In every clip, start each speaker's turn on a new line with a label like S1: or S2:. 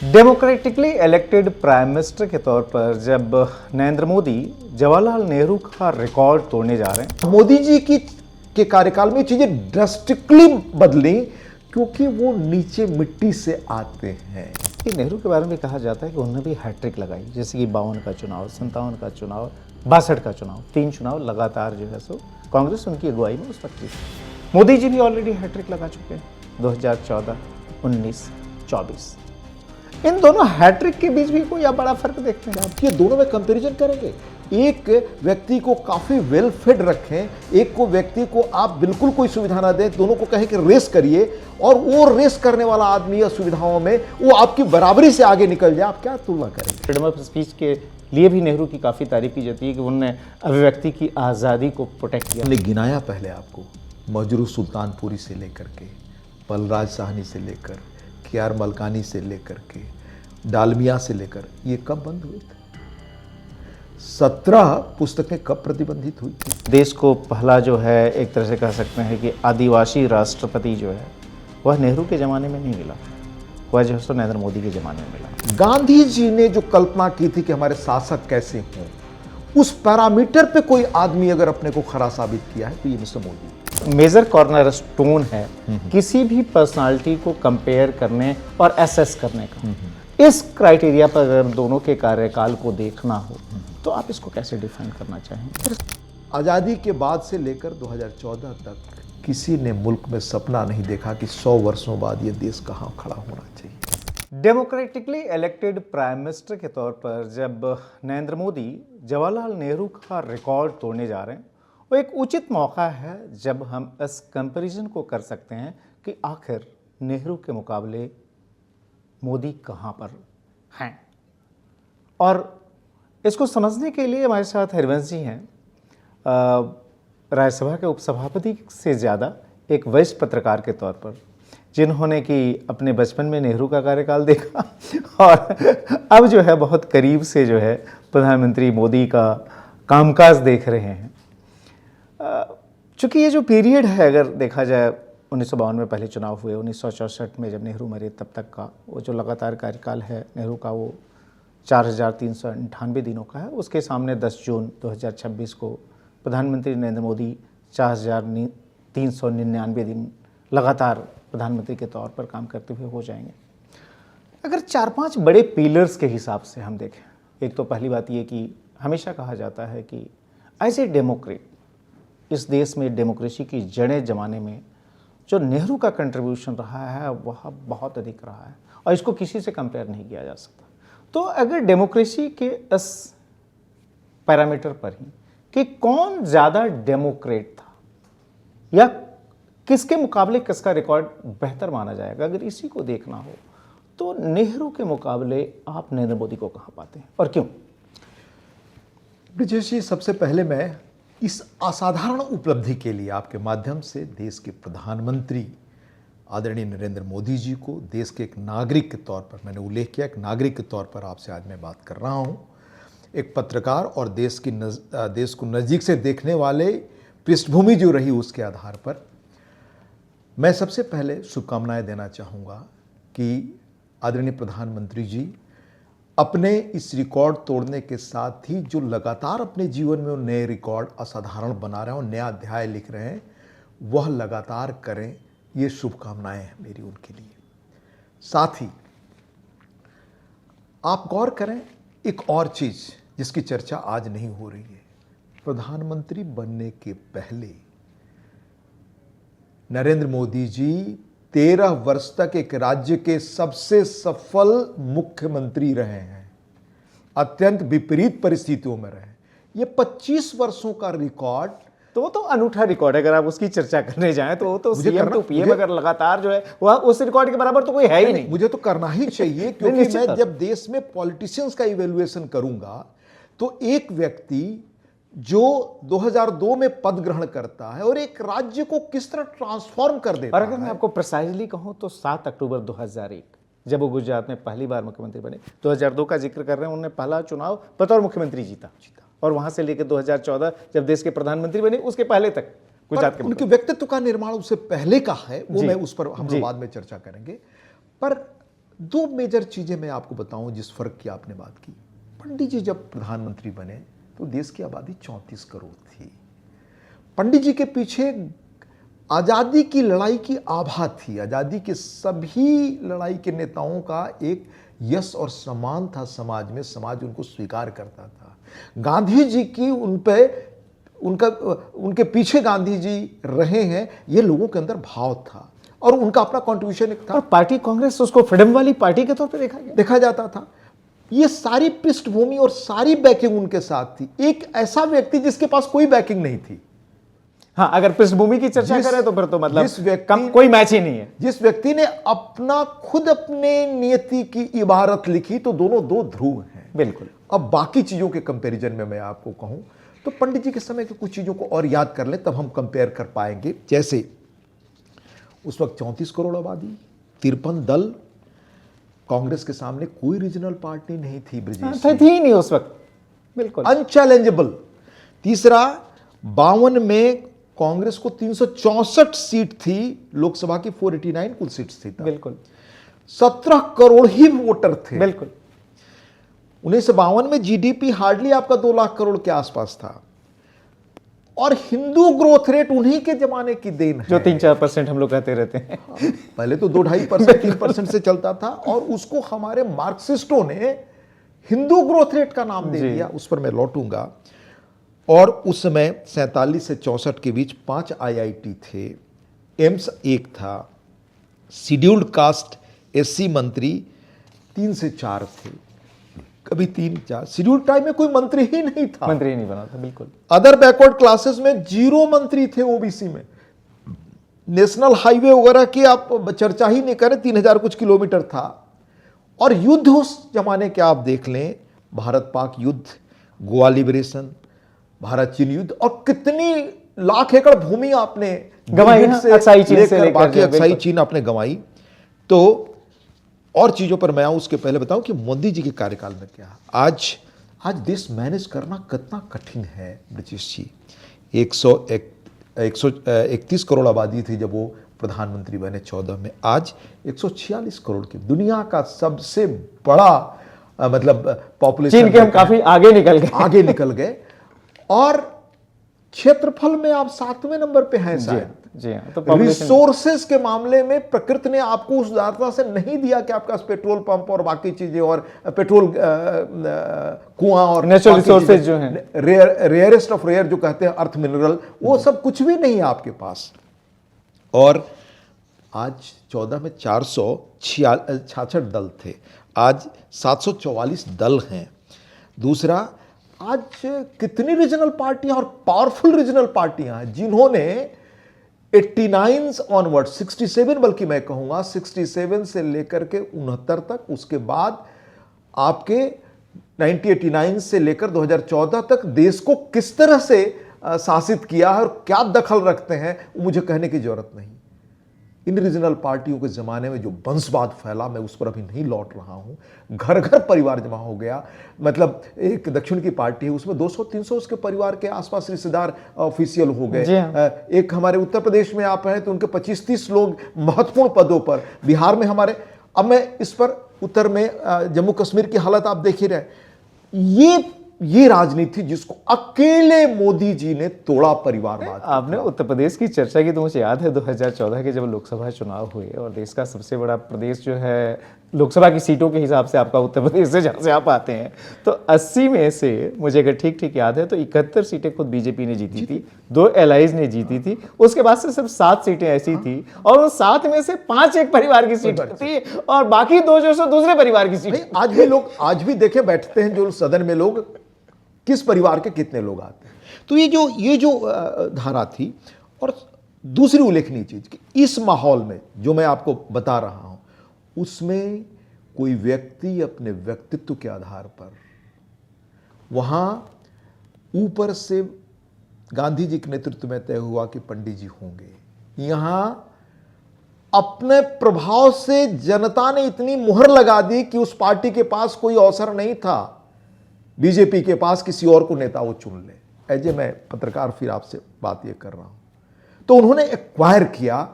S1: Democratically elected prime minister के तौर पर जब नरेंद्र मोदी जवाहरलाल नेहरू का रिकॉर्ड तोड़ने जा रहे हैं,
S2: मोदी जी की के कार्यकाल में चीजें ड्रास्टिकली बदली क्योंकि वो नीचे मिट्टी से आते हैं।
S1: कि नेहरू के बारे में कहा जाता है कि उन्होंने भी हैट्रिक लगाई, जैसे कि 52 का चुनाव, 57 का चुनाव, 62 का चुनाव, 3 चुनाव लगातार जो है सो कांग्रेस उनकी अगुवाई में उस वक्त की। मोदी जी भी ऑलरेडी हैट्रिक लगा चुके हैं 2014, 19, 24। इन दोनों हैट्रिक के बीच भी कोई आप बड़ा फर्क देखते हैं?
S2: आप ये दोनों में कंपैरिजन करेंगे, एक व्यक्ति को काफी वेल फिट रखें, एक को व्यक्ति को आप बिल्कुल कोई सुविधा ना दें, दोनों को कहें कि रेस करिए और वो रेस करने वाला आदमी या सुविधाओं में वो आपकी बराबरी से आगे निकल जाए, आप क्या तुलना करेंगे?
S1: फ्रीडम ऑफ स्पीच के लिए भी नेहरू की काफ़ी तारीफ की जाती है कि उन्होंने अभिव्यक्ति की आज़ादी को प्रोटेक्ट किया।
S2: हमने गिनाया पहले आपको, मजरू सुल्तानपुरी से लेकर के, बलराज साहनी से लेकर, KR मलकानी से लेकर के, डालमिया से लेकर, ये कब बंद हुए थे? 17 पुस्तकें कब प्रतिबंधित हुई थी?
S1: देश को पहला जो है एक तरह से कह सकते हैं कि आदिवासी राष्ट्रपति जो है वह नेहरू के ज़माने में नहीं मिला, वह जो है सो नरेंद्र मोदी के ज़माने में मिला।
S2: गांधी जी ने जो कल्पना की थी कि हमारे शासक कैसे हों, उस पैरामीटर पे कोई आदमी अगर अपने को खरा साबित किया है तो ये mister Modi
S1: major cornerstone है किसी भी पर्सनालिटी को कंपेयर करने और एसेस करने का। इस क्राइटेरिया पर अगर दोनों के कार्यकाल को देखना हो तो आप इसको कैसे डिफाइन करना चाहेंगे?
S2: आज़ादी के बाद से लेकर 2014 तक किसी ने मुल्क में सपना नहीं देखा कि 100 वर्षों बाद ये देश कहाँ खड़ा होना चाहिए।
S1: डेमोक्रेटिकली इलेक्टेड प्राइम मिनिस्टर के तौर पर जब नरेंद्र मोदी जवाहरलाल नेहरू का रिकॉर्ड तोड़ने जा रहे हैं, वो एक उचित मौका है जब हम इस कंपैरिजन को कर सकते हैं कि आखिर नेहरू के मुकाबले मोदी कहाँ पर हैं। और इसको समझने के लिए हमारे साथ हरिवंश जी हैं, राज्यसभा के उपसभापति से ज़्यादा एक वरिष्ठ पत्रकार के तौर पर, जिन्होंने कि अपने बचपन में नेहरू का कार्यकाल देखा और अब जो है बहुत करीब से जो है प्रधानमंत्री मोदी का कामकाज देख रहे हैं। चूँकि ये जो पीरियड है, अगर देखा जाए 1952 में पहले चुनाव हुए, 1964 में जब नेहरू मरे तब तक का वो जो लगातार कार्यकाल है नेहरू का, वो 4,398 दिनों का है। उसके सामने 10 जून 2026 को प्रधानमंत्री नरेंद्र मोदी 4,399 दिन लगातार प्रधानमंत्री के तौर पर काम करते हुए हो जाएंगे। अगर 4-5 बड़े पिलर्स के हिसाब से हम देखें, एक तो पहली बात ये कि हमेशा कहा जाता है कि एज ए डेमोक्रेट इस देश में डेमोक्रेसी की जड़ें जमाने में जो नेहरू का कंट्रीब्यूशन रहा है वह बहुत अधिक रहा है और इसको किसी से कंपेयर नहीं किया जा सकता। तो अगर डेमोक्रेसी के इस पैरामीटर पर ही कि कौन ज़्यादा डेमोक्रेट था या किसके मुकाबले किसका रिकॉर्ड बेहतर माना जाएगा, अगर इसी को देखना हो तो नेहरू के मुकाबले आप नरेंद्र मोदी को कहाँ पाते हैं और क्यों?
S2: ब्रिजेश जी, सबसे पहले मैं इस असाधारण उपलब्धि के लिए आपके माध्यम से देश के प्रधानमंत्री आदरणीय नरेंद्र मोदी जी को देश के एक नागरिक के तौर पर, मैंने उल्लेख किया, एक नागरिक के तौर पर आपसे आज मैं बात कर रहा हूं, एक पत्रकार और देश को नज़दीक से देखने वाले पृष्ठभूमि जो रही उसके आधार पर मैं सबसे पहले शुभकामनाएं देना चाहूँगा कि आदरणीय प्रधानमंत्री जी अपने इस रिकॉर्ड तोड़ने के साथ ही जो लगातार अपने जीवन में वो नए रिकॉर्ड असाधारण बना रहे हैं और नया अध्याय लिख रहे हैं, वह लगातार करें, ये शुभकामनाएं हैं मेरी उनके लिए। साथ ही आप गौर करें एक और चीज़ जिसकी चर्चा आज नहीं हो रही है, प्रधानमंत्री बनने के पहले नरेंद्र मोदी जी 13 वर्ष तक एक राज्य के सबसे सफल मुख्यमंत्री रहे हैं, अत्यंत विपरीत परिस्थितियों में रहे। ये 25 वर्षों का रिकॉर्ड,
S1: तो वो तो अनूठा रिकॉर्ड है। अगर आप उसकी चर्चा करने जाएं तो वो तो सीएम टू पीएम अगर लगातार जो है वह उस रिकॉर्ड के बराबर तो कोई है ही नहीं।
S2: मुझे तो करना ही चाहिए क्योंकि मैं जब देश में पॉलिटिशियंस का इवेल्युएशन करूंगा तो एक व्यक्ति जो 2002 में पद ग्रहण करता है और एक राज्य को किस तरह ट्रांसफॉर्म कर देता है।
S1: और अगर मैं आपको प्रिसाइजली कहूं तो 7 अक्टूबर 2001 जब वो गुजरात में पहली बार मुख्यमंत्री बने, 2002 का जिक्र कर रहे हैं, उन्होंने पहला चुनाव बतौर मुख्यमंत्री जीता और वहां से लेकर 2014 जब देश के प्रधानमंत्री बने उसके पहले तक गुजरात के
S2: उनके व्यक्तित्व का निर्माण उससे पहले का है, वो मैं उस पर हम लोग बाद में चर्चा करेंगे। पर दो मेजर चीजें मैं आपको बताऊं जिस फर्क की आपने बात की। पंडित जी जब प्रधानमंत्री बने तो देश की आबादी 34 करोड़ थी। पंडित जी के पीछे आजादी की लड़ाई की आभा थी। आजादी के सभी लड़ाई के नेताओं का एक यश और सम्मान था समाज में, समाज उनको स्वीकार करता था। गांधी जी की उनके पीछे गांधी जी रहे हैं, ये लोगों के अंदर भाव था और उनका अपना कंट्रीब्यूशन था।
S1: और पार्टी कांग्रेस उसको फ्रीडम वाली पार्टी के तौर पे देखा
S2: जाता था। ये सारी पृष्ठभूमि और सारी बैकिंग उनके साथ थी। एक ऐसा व्यक्ति जिसके पास कोई बैकिंग नहीं थी।
S1: हाँ, अगर पृष्ठभूमि की चर्चा करें तो फिर तो मतलब कोई मैच ही नहीं है।
S2: जिस व्यक्ति ने खुद अपने नियति की इबारत लिखी तो दोनों दो ध्रुव हैं।
S1: बिल्कुल।
S2: अब बाकी चीजों के कंपैरिजन में मैं आपको कहूं तो पंडित जी के समय की कुछ चीजों को और याद कर लें, तब हम कंपेयर कर पाएंगे। जैसे उस वक्त 34 करोड़ आबादी, 53 दल, कांग्रेस के सामने कोई रीजनल पार्टी नहीं थी ब्रजेश,
S1: थी ही नहीं उस वक्त, बिल्कुल
S2: अनचैलेंजेबल। तीसरा, 52 में कांग्रेस को 364 सीट थी, लोकसभा की 489 कुल सीट्स थी।
S1: बिल्कुल।
S2: 17 करोड़ ही वोटर थे।
S1: बिल्कुल।
S2: 1952 में जीडीपी हार्डली आपका 2 लाख करोड़ के आसपास था और हिंदू ग्रोथ रेट उन्हीं के जमाने की देन है,
S1: जो 3-4% हम लोग कहते रहते हैं।
S2: पहले तो 2-2.5% 3% से चलता था और उसको हमारे मार्क्सिस्टों ने हिंदू ग्रोथ रेट का नाम दे दिया। उस पर मैं लौटूंगा। और उस समय 47 से 64 के बीच 5 आईआईटी थे, एम्स 1 था, शेड्यूल्ड कास्ट एससी मंत्री 3 से 4 थे, कभी 3-4। शेड्यूल्ड ट्राइब में कोई मंत्री ही नहीं था,
S1: मंत्री ही नहीं बना था। बिल्कुल।
S2: अदर बैकवर्ड क्लासेस में 0 मंत्री थे। ओबीसी में नेशनल हाईवे वगैरह की आप चर्चा ही नहीं करें, 3000 कुछ किलोमीटर था। और युद्ध उस जमाने के आप देख लें, भारत पाक युद्ध, गोवा लिबरेशन, भारत चीन युद्ध, और कितनी लाख एकड़ भूमि आपने
S1: गंवाई, अक्साई चीन से लेकर
S2: बाकी अक्साई चीन आपने गंवाई। तो और चीजों पर मैं आऊं उसके पहले बताऊं कि मोदी जी के कार्यकाल में क्या आज देश मैनेज करना कितना कठिन है ब्रजेश जी। 131 करोड़ आबादी थी जब वो प्रधानमंत्री बने 14 में, आज 146 करोड़ की दुनिया का सबसे बड़ा मतलब पॉपुलेशन।
S1: चीन के हम काफी आगे निकल गए और क्षेत्रफल में आप 7वें नंबर पे हैं शायद।
S2: जी हाँ। तो रिसोर्सेस के मामले में प्रकृति ने आपको उस उदारता से नहीं दिया कि आपके पास पेट्रोल पंप और बाकी चीजें और पेट्रोल कुआं और
S1: नेचुरल रिसोर्सेज जो हैं,
S2: रेयरेस्ट ऑफ रेयर जो कहते हैं, अर्थ मिनरल, वो सब कुछ भी नहीं है आपके पास। और आज 14 में 466 दल थे, आज 744 दल हैं। दूसरा, आज कितनी रीजनल पार्टियां और पावरफुल रीजनल पार्टियां हैं जिन्होंने 89 ऑनवर्ड, 67 बल्कि मैं कहूंगा 67 से लेकर के 69 तक, उसके बाद आपके 1989 से लेकर 2014 तक देश को किस तरह से शासित किया है और क्या दखल रखते हैं, मुझे कहने की जरूरत नहीं। इन रीजनल पार्टियों के ज़माने में जो वंशवाद फैला, मैं उस पर अभी नहीं लौट रहा हूँ। घर घर परिवार जमा हो गया। मतलब एक दक्षिण की पार्टी है, उसमें 200-300 उसके परिवार के आसपास रिश्तेदार ऑफिशियल हो गए। एक हमारे उत्तर प्रदेश में आप हैं तो उनके 25-30 लोग महत्वपूर्ण पदों पर। बिहार में हमारे, अब मैं इस पर उत्तर में जम्मू कश्मीर की हालत आप देख ही रहे। ये राजनीति जिसको अकेले मोदी जी ने तोड़ा, परिवारवाद।
S1: आपने उत्तर प्रदेश की चर्चा की तो मुझे याद है 2014 के जब लोकसभा चुनाव हुए और देश का सबसे बड़ा प्रदेश जो है लोकसभा की सीटों के हिसाब से आपका उत्तर प्रदेश से, जहाँ से आप आते हैं, तो 80 में से मुझे अगर ठीक याद है तो 71 सीटें खुद बीजेपी ने जीती थी, 2 एलाइज ने जीती थी। उसके बाद से सिर्फ 7 सीटें ऐसी थी और उन 7 में से 5 एक परिवार की सीट थी और बाकी 2 जो दूसरे परिवार की सीट।
S2: आज भी देखे बैठते हैं जो सदन में लोग, किस परिवार के कितने लोग आते हैं। तो ये जो धारा थी। और दूसरी उल्लेखनीय चीज कि इस माहौल में जो मैं आपको बता रहा हूं, उसमें कोई व्यक्ति अपने व्यक्तित्व के आधार पर, वहां ऊपर से गांधी जी के नेतृत्व में तय हुआ कि पंडित जी होंगे। यहां अपने प्रभाव से जनता ने इतनी मुहर लगा दी कि उस पार्टी के पास कोई अवसर नहीं था बीजेपी के पास किसी और को नेता वो चुन ले। ऐसे मैं पत्रकार फिर आपसे बात ये कर रहा हूं। तो उन्होंने एक्वायर किया,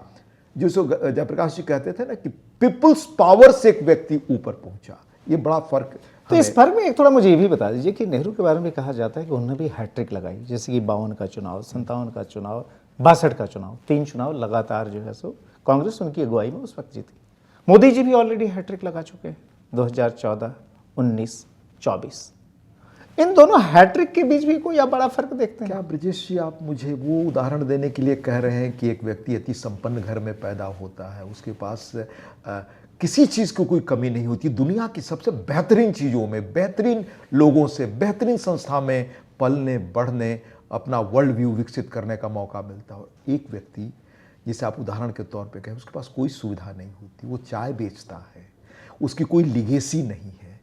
S2: जिसको जयप्रकाश जी कहते थे ना कि पीपुल्स पावर से एक व्यक्ति ऊपर पहुंचा। ये बड़ा फर्क।
S1: तो इस फर्क में एक थोड़ा मुझे ये भी बता दीजिए कि नेहरू के बारे में कहा जाता है कि उन्होंने भी हैट्रिक लगाई, जैसे कि 52 का चुनाव, 57 का चुनाव, 62 का चुनाव, 3 चुनाव लगातार जो है सो कांग्रेस उनकी अगुवाई में उस वक्त जीती। मोदी जी भी ऑलरेडी हैट्रिक लगा चुके हैं 2014, 19, 24। इन दोनों हैट्रिक के बीच भी कोई आप बड़ा फर्क देखते हैं?
S2: क्या ब्रजेश जी आप मुझे वो उदाहरण देने के लिए कह रहे हैं कि एक व्यक्ति अति संपन्न घर में पैदा होता है, उसके पास किसी चीज़ की कोई कमी नहीं होती, दुनिया की सबसे बेहतरीन चीज़ों में, बेहतरीन लोगों से, बेहतरीन संस्था में पलने बढ़ने, अपना वर्ल्ड व्यू विकसित करने का मौका मिलता हो। एक व्यक्ति जिसे आप उदाहरण के तौर पे कहें, उसके पास कोई सुविधा नहीं होती, वो चाय बेचता है, उसकी कोई लिगेसी नहीं है,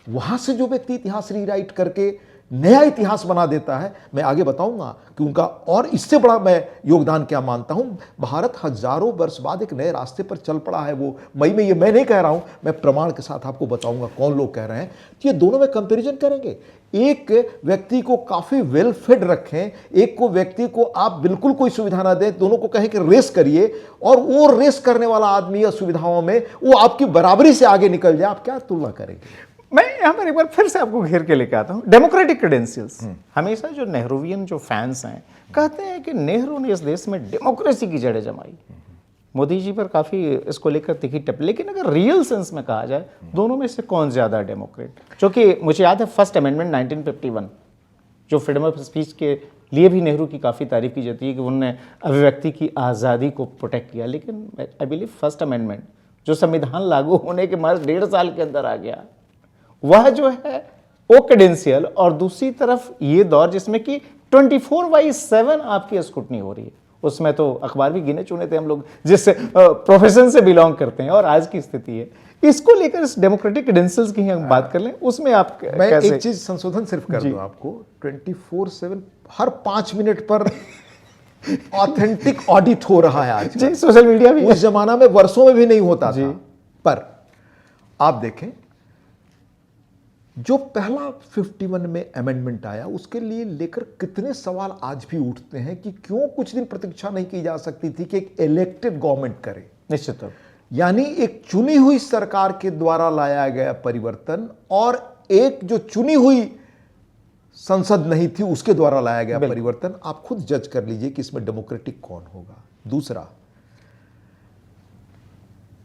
S2: वहाँ से जो व्यक्ति इतिहास रीराइट करके नया इतिहास बना देता है, मैं आगे बताऊंगा कि उनका और इससे बड़ा मैं योगदान क्या मानता हूं। भारत हजारों वर्ष बाद एक नए रास्ते पर चल पड़ा है। वो मई में, ये मैं नहीं कह रहा हूं, मैं प्रमाण के साथ आपको बताऊंगा कौन लोग कह रहे हैं। ये दोनों में कंपैरिजन करेंगे, एक व्यक्ति को काफी वेल फेड रखें, एक को व्यक्ति को आप बिल्कुल कोई सुविधा ना दें, दोनों को कहें कि रेस करिए, और वो रेस करने वाला आदमी या सुविधाओं में वो आपकी बराबरी से आगे निकल जाए, आप क्या तुलना करेंगे?
S1: मैं यहाँ पर एक बार फिर से आपको घेर के लेके आता हूँ, डेमोक्रेटिक क्रेडेंशियल्स। हमेशा जो नेहरूवियन जो फैंस हैं कहते हैं कि नेहरू ने इस देश में डेमोक्रेसी की जड़ें जमाई। मोदी जी पर काफ़ी इसको लेकर तिखी टिप्पणी, लेकिन अगर रियल सेंस में कहा जाए दोनों में से कौन ज़्यादा डेमोक्रेट? क्योंकि मुझे याद है फर्स्ट अमेंडमेंट 1951 जो फ्रीडम ऑफ स्पीच के लिए भी नेहरू की काफ़ी तारीफ की जाती है कि उन्होंने अभिव्यक्ति की आज़ादी को प्रोटेक्ट किया, लेकिन आई बिलीव फर्स्ट अमेंडमेंट जो संविधान लागू होने के मात्र 1.5 साल के अंदर आ गया, वह जो है वो क्रेडेंशियल, और दूसरी तरफ ये दौर जिसमें कि 24/7 आपकी स्क्रूटनी हो रही है, उसमें तो अखबार भी गिने चुने थे हम लोग जिस प्रोफेशन से बिलोंग करते हैं, और आज की स्थिति है इसको लेकर, इस डेमोक्रेटिक क्रेडेंशियल्स की हम बात कर लें, उसमें आप
S2: मैं
S1: कैसे?
S2: एक चीज संशोधन सिर्फ कर दूं आपको, 24/7 हर 5 मिनट पर ऑथेंटिक ऑडिट हो रहा है आज
S1: जी, सोशल मीडिया भी।
S2: उस जमाना में वर्षों में भी नहीं होता था। पर आप देखें जो पहला 51 में अमेंडमेंट आया, उसके लिए लेकर कितने सवाल आज भी उठते हैं कि क्यों कुछ दिन प्रतीक्षा नहीं की जा सकती थी कि एक इलेक्टेड गवर्नमेंट करे।
S1: निश्चित तौर,
S2: यानी एक चुनी हुई सरकार के द्वारा लाया गया परिवर्तन और एक जो चुनी हुई संसद नहीं थी उसके द्वारा लाया गया परिवर्तन, आप खुद जज कर लीजिए कि इसमें डेमोक्रेटिक कौन होगा। दूसरा,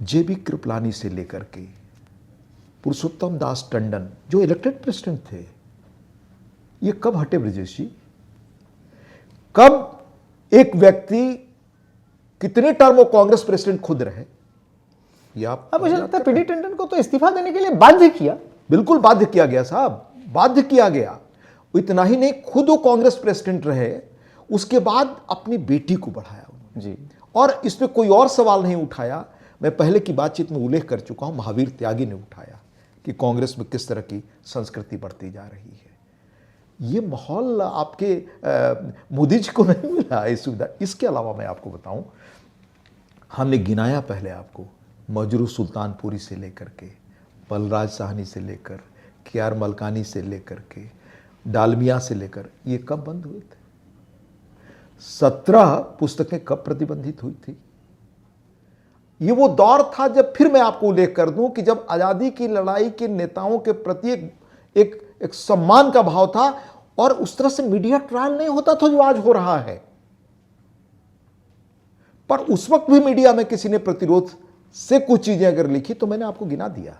S2: जेबी कृपलानी से लेकर के पुरुषोत्तम दास टंडन जो इलेक्टेड प्रेसिडेंट थे, ये कब हटे ब्रजेश जी? कब एक व्यक्ति कितने टर्म कांग्रेस प्रेसिडेंट खुद रहे?
S1: अब मुझे लगता है पीडी टंडन को तो इस्तीफा देने के लिए बाध्य किया।
S2: बिल्कुल बाध्य किया गया साहब, बाध्य किया गया। इतना ही नहीं, खुद वो कांग्रेस प्रेसिडेंट रहे, उसके बाद अपनी बेटी को बढ़ाया उन्होंने
S1: जी, और
S2: इस पे कोई और सवाल नहीं उठाया। मैं पहले की बातचीत में उल्लेख कर चुका हूं, महावीर त्यागी ने उठाया कि कांग्रेस में किस तरह की संस्कृति बढ़ती जा रही है। ये माहौल आपके मोदी जी को नहीं मिला इस सुविधा। इसके अलावा मैं आपको बताऊं, हमने गिनाया पहले आपको, मजरू सुल्तानपुरी से लेकर के, बलराज साहनी से लेकर, KR मलकानी से लेकर के, डालमिया से लेकर, ये कब बंद हुए थे? 17 पुस्तकें कब प्रतिबंधित हुई थी? ये वो दौर था जब, फिर मैं आपको उल्लेख कर दूं कि जब आजादी की लड़ाई के नेताओं के प्रति एक सम्मान का भाव था, और उस तरह से मीडिया ट्रायल नहीं होता था जो आज हो रहा है। पर उस वक्त भी मीडिया में किसी ने प्रतिरोध से कुछ चीजें अगर लिखी तो मैंने आपको गिना दिया।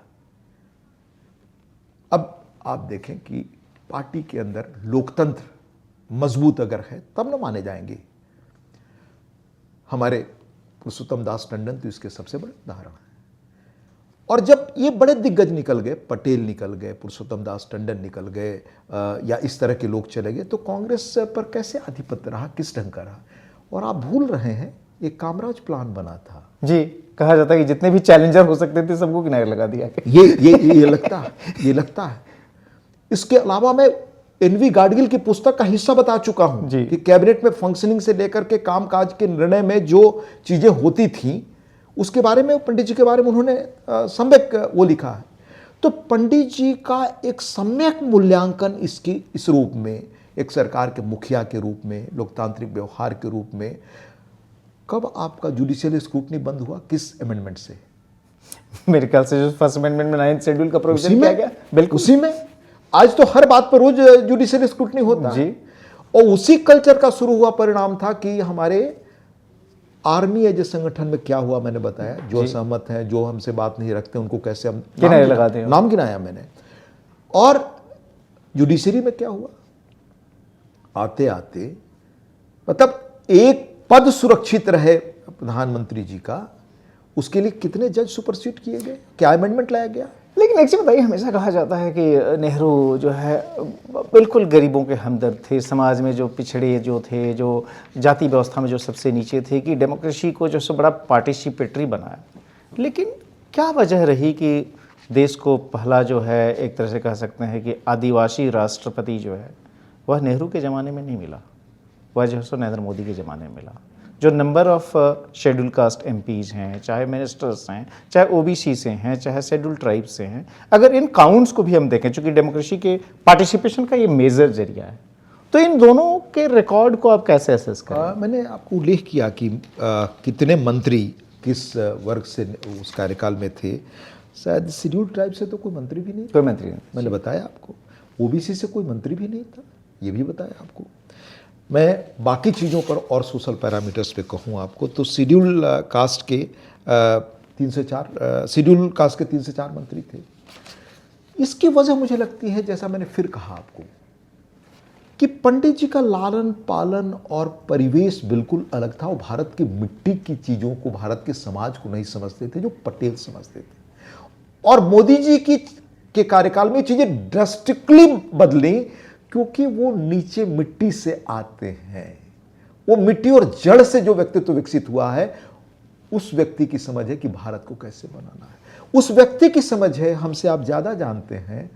S2: अब आप देखें कि पार्टी के अंदर लोकतंत्र मजबूत अगर है तब न माने जाएंगे। हमारे पुरुषोत्तम दास टंडन तो इसके सबसे बड़े उदाहरण हैं। और जब ये बड़े दिग्गज निकल गए, पटेल निकल गए, पुरुषोत्तम दास टंडन निकल गए, या इस तरह के लोग चले गए, तो कांग्रेस पर कैसे आधिपत्य रहा, किस ढंग का रहा? और आप भूल रहे हैं, एक कामराज प्लान बना था
S1: जी, कहा जाता है कि जितने भी चैलेंजर हो सकते थे सबको किनारे लगा दिया।
S2: ये लगता है। इसके अलावा मैं NV गाडगिल की पुस्तक का हिस्सा बता चुका हूं कि कैबिनेट में फंक्शनिंग से लेकर के कामकाज के निर्णय में जो चीजें होती थीं, उसके बारे में पंडित जी के बारे में उन्होंने सम्यक वो लिखा है। तो पंडित जी का एक सम्यक मूल्यांकन इस रूप में, एक सरकार के मुखिया के रूप में, लोकतांत्रिक व्यवहार के रूप में, कब आपका जुडिशियल स्क्रूटनी बंद हुआ? किस अमेंडमेंट से?
S1: मेरे ख्याल से जो फर्स्ट अमेंडमेंट में 9th शेड्यूल का प्रोविजन
S2: उसी
S1: किया
S2: में
S1: गया, बिल्कुल
S2: उसी में आज तो हर बात पर रोज जुडिशियल स्क्रूटनी होता है।
S1: जी।
S2: और उसी कल्चर का शुरू हुआ परिणाम था कि हमारे आर्मी एज ए संगठन में क्या हुआ मैंने बताया, जो असहमत हैं, जो हमसे बात नहीं रखते, उनको कैसे हम
S1: किनारे लगाते हैं।
S2: नाम गिनाया मैंने। और जुडिशरी में क्या हुआ, आते आते मतलब एक पद सुरक्षित रहे प्रधानमंत्री जी का, उसके लिए कितने जज सुपरसीड किए गए, क्या अमेंडमेंट लाया गया।
S1: लेकिन एक चीज़ बताइए, हमेशा कहा जाता है कि नेहरू जो है बिल्कुल गरीबों के हमदर्द थे, समाज में जो पिछड़े जो थे, जो जाति व्यवस्था में जो सबसे नीचे थे, कि डेमोक्रेसी को जो है बड़ा पार्टिसिपेटरी बनाया। लेकिन क्या वजह रही कि देश को पहला जो है एक तरह से कह सकते हैं कि आदिवासी राष्ट्रपति जो है वह नेहरू के ज़माने में नहीं मिला, वह जो है सो नरेंद्र मोदी के ज़माने में मिला। जो number of schedule caste MPs हैं, चाहे मिनिस्टर्स हैं, चाहे ओबीसी से हैं, चाहे शेड्यूल ट्राइब से हैं, अगर इन काउंट्स को भी हम देखें, चूंकि डेमोक्रेसी के पार्टिसिपेशन का ये मेजर जरिया है, तो इन दोनों के रिकॉर्ड को आप कैसे असेस करें?
S2: मैंने आपको उल्लेख किया कि कितने मंत्री किस वर्ग से उस कार्यकाल में थे। शायद शेड्यूल ट्राइब से तो कोई मंत्री भी नहीं था,
S1: कोई मंत्री नहीं,
S2: मैंने बताया आपको। ओबीसी से कोई मंत्री भी नहीं था, ये भी बताया आपको। मैं बाकी चीज़ों पर और सोशल पैरामीटर्स पे कहूँ आपको, तो शेड्यूल कास्ट के 3 से 4 शेड्यूल कास्ट के 3 से 4 मंत्री थे। इसकी वजह मुझे लगती है, जैसा मैंने फिर कहा आपको, कि पंडित जी का लालन पालन और परिवेश बिल्कुल अलग था। वो भारत की मिट्टी की चीज़ों को, भारत के समाज को नहीं समझते थे, जो पटेल समझते थे। और मोदी जी के कार्यकाल में चीज़ें ड्रास्टिकली बदली, क्योंकि वो नीचे मिट्टी से आते हैं। वो मिट्टी और जड़ से जो व्यक्तित्व विकसित हुआ है, उस व्यक्ति की समझ है कि भारत को कैसे बनाना है। उस व्यक्ति की समझ है, हमसे आप ज़्यादा जानते हैं,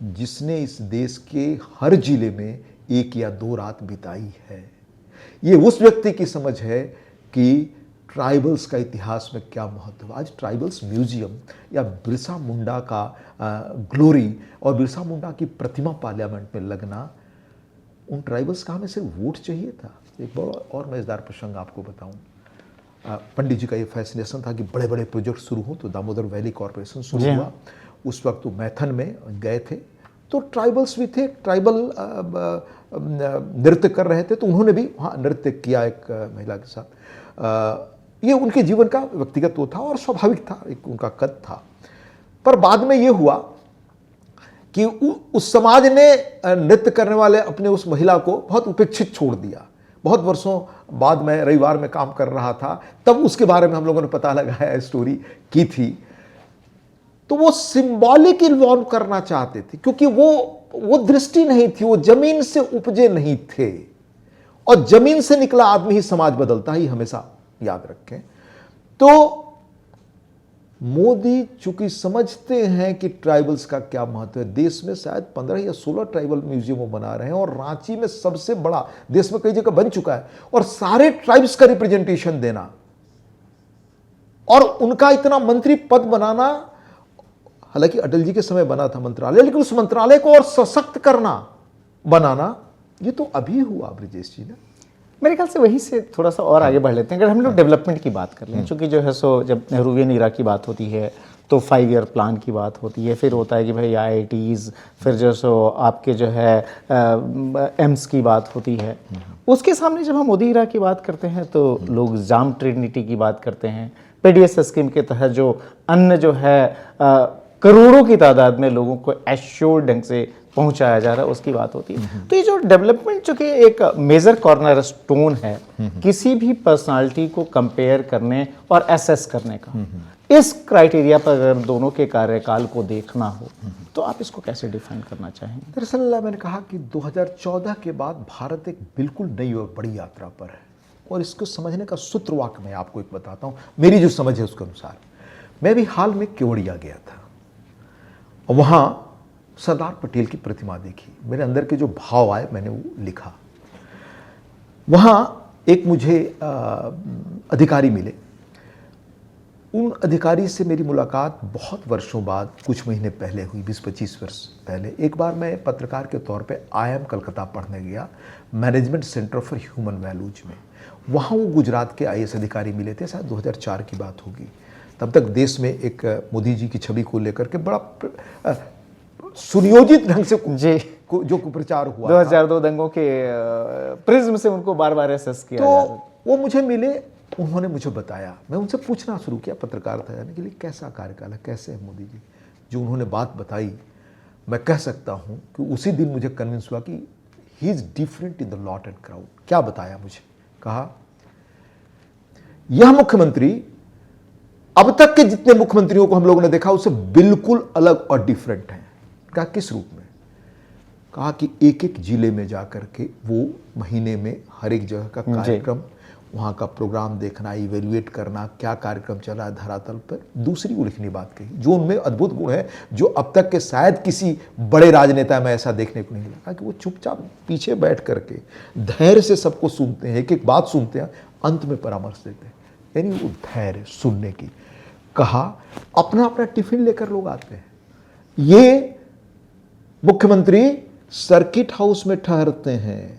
S2: जिसने इस देश के हर जिले में 1 या 2 रात बिताई है। ये उस व्यक्ति की समझ है कि ट्राइबल्स का इतिहास में क्या महत्व है। आज ट्राइबल्स म्यूजियम या बिरसा मुंडा का ग्लोरी और बिरसा मुंडा की प्रतिमा पार्लियामेंट में लगना, उन ट्राइबल्स का हमें सिर्फ वोट चाहिए था। एक बड़ा और मज़ेदार प्रसंग आपको बताऊं, पंडित जी का ये फैसिनेशन था कि बड़े बड़े प्रोजेक्ट शुरू हो, तो दामोदर वैली कॉरपोरेशन शुरू हुआ। उस वक्त तो मैथन में गए थे, तो ट्राइबल्स भी थे, ट्राइबल नृत्य कर रहे थे, तो उन्होंने भी वहाँ नृत्य किया एक महिला के साथ। ये उनके जीवन का व्यक्तिगत वो था और स्वाभाविक था, एक उनका कद था। पर बाद में ये हुआ कि उस समाज ने नृत्य करने वाले अपने उस महिला को बहुत उपेक्षित छोड़ दिया। बहुत वर्षों बाद मैं रविवार में काम कर रहा था, तब उसके बारे में हम लोगों ने पता लगाया, स्टोरी की थी। तो वो सिंबॉलिक इन्वॉल्व करना चाहते थे, क्योंकि वो दृष्टि नहीं थी, वो जमीन से उपजे नहीं थे। और जमीन से निकला आदमी ही समाज बदलता ही, हमेशा याद रखें। तो मोदी चूंकि समझते हैं कि ट्राइबल्स का क्या महत्व है, देश में शायद 15 या 16 ट्राइबल म्यूजियम बना रहे हैं, और रांची में सबसे बड़ा, देश में कई जगह बन चुका है, और सारे ट्राइब्स का रिप्रेजेंटेशन देना और उनका इतना मंत्री पद बनाना। हालांकि अटल जी के समय बना था मंत्रालय, लेकिन उस मंत्रालय को और सशक्त करना, बनाना, ये तो अभी हुआ ब्रिजेश जी ने।
S1: मेरे ख्याल से वहीं से थोड़ा सा और आगे बढ़ लेते हैं। अगर हम लोग डेवलपमेंट की बात कर लें, चूँकि जो है सो जब नेहरूवियन इरा की बात होती है तो 5 ईयर प्लान की बात होती है, फिर होता है कि भाई IITs, फिर जो सो आपके जो है एम्स की बात होती है। उसके सामने जब हम मोदी इरा की बात करते हैं तो लोग जाम ट्रिनिटी की बात करते हैं। PDS स्कीम के तहत जो अन्न जो है करोड़ों की तादाद में लोगों को एश्योर्ड ढंग से पहुंचाया जा रहा है, उसकी बात होती है। तो ये जो डेवलपमेंट जो कि एक मेजर कॉर्नर स्टोन है किसी भी पर्सनालिटी को कंपेयर करने और एसेस करने का, इस क्राइटेरिया पर अगर दोनों के कार्यकाल को देखना हो तो आप इसको कैसे डिफाइन करना चाहेंगे?
S2: दरअसल मैंने कहा कि 2014 के बाद भारत एक बिल्कुल नई और बड़ी यात्रा पर है, और इसको समझने का सूत्रवाक्य मैं आपको एक बताता हूँ, मेरी जो समझ है उसके अनुसार। मैं भी हाल में केवड़िया गया था, और वहाँ सरदार पटेल की प्रतिमा देखी, मेरे अंदर के जो भाव आए मैंने वो लिखा। वहाँ एक मुझे अधिकारी मिले, उन अधिकारी से मेरी मुलाकात बहुत वर्षों बाद, कुछ महीने पहले हुई, 20-25 वर्ष पहले। एक बार मैं पत्रकार के तौर पे IIM कलकत्ता पढ़ने गया, management centre for human values में। वहाँ वो गुजरात के IAS अधिकारी मिले थे, शायद 2004 की बात होगी। तब तक देश में एक मोदी जी की छवि को लेकर के बड़ा सुनियोजित ढंग से
S1: जी
S2: जो कुप्रचार हुआ
S1: 2002 दंगों के प्रिज्म से उनको बार बार एसेस किया जा रहा
S2: तो वो मुझे मिले, उन्होंने मुझे बताया, मैं उनसे पूछना शुरू किया पत्रकारिता जाने के लिए, कैसा कार्यकाल है, कैसे है मोदी जी। जो उन्होंने बात बताई, मैं कह सकता हूं कि उसी दिन मुझे कन्विंस हुआ कि he is different in the lot and crowd. क्या बताया मुझे? कहा यह मुख्यमंत्री अब तक के जितने मुख्यमंत्रियों को हम लोगों ने देखा उससे बिल्कुल अलग और डिफरेंट है। कहा किस रूप में? कहा कि एक एक जिले में जाकर के वो महीने में हर एक जगह का कार्यक्रम, वहाँ का प्रोग्राम देखना, इवेल्युएट करना, क्या कार्यक्रम चला है धरातल पर। दूसरी उल्लेखनीय बात कही जो उनमें अद्भुत गुण है, जो अब तक के शायद किसी बड़े राजनेता में ऐसा देखने को नहीं मिला। कहा कि वो चुपचाप पीछे बैठ करके धैर्य से सबको सुनते हैं, एक एक बात सुनते हैं, अंत में परामर्श देते हैं, यानी वो धैर्य सुनने की। कहा अपना अपना टिफिन लेकर लोग आते हैं, ये मुख्यमंत्री सर्किट हाउस में ठहरते हैं,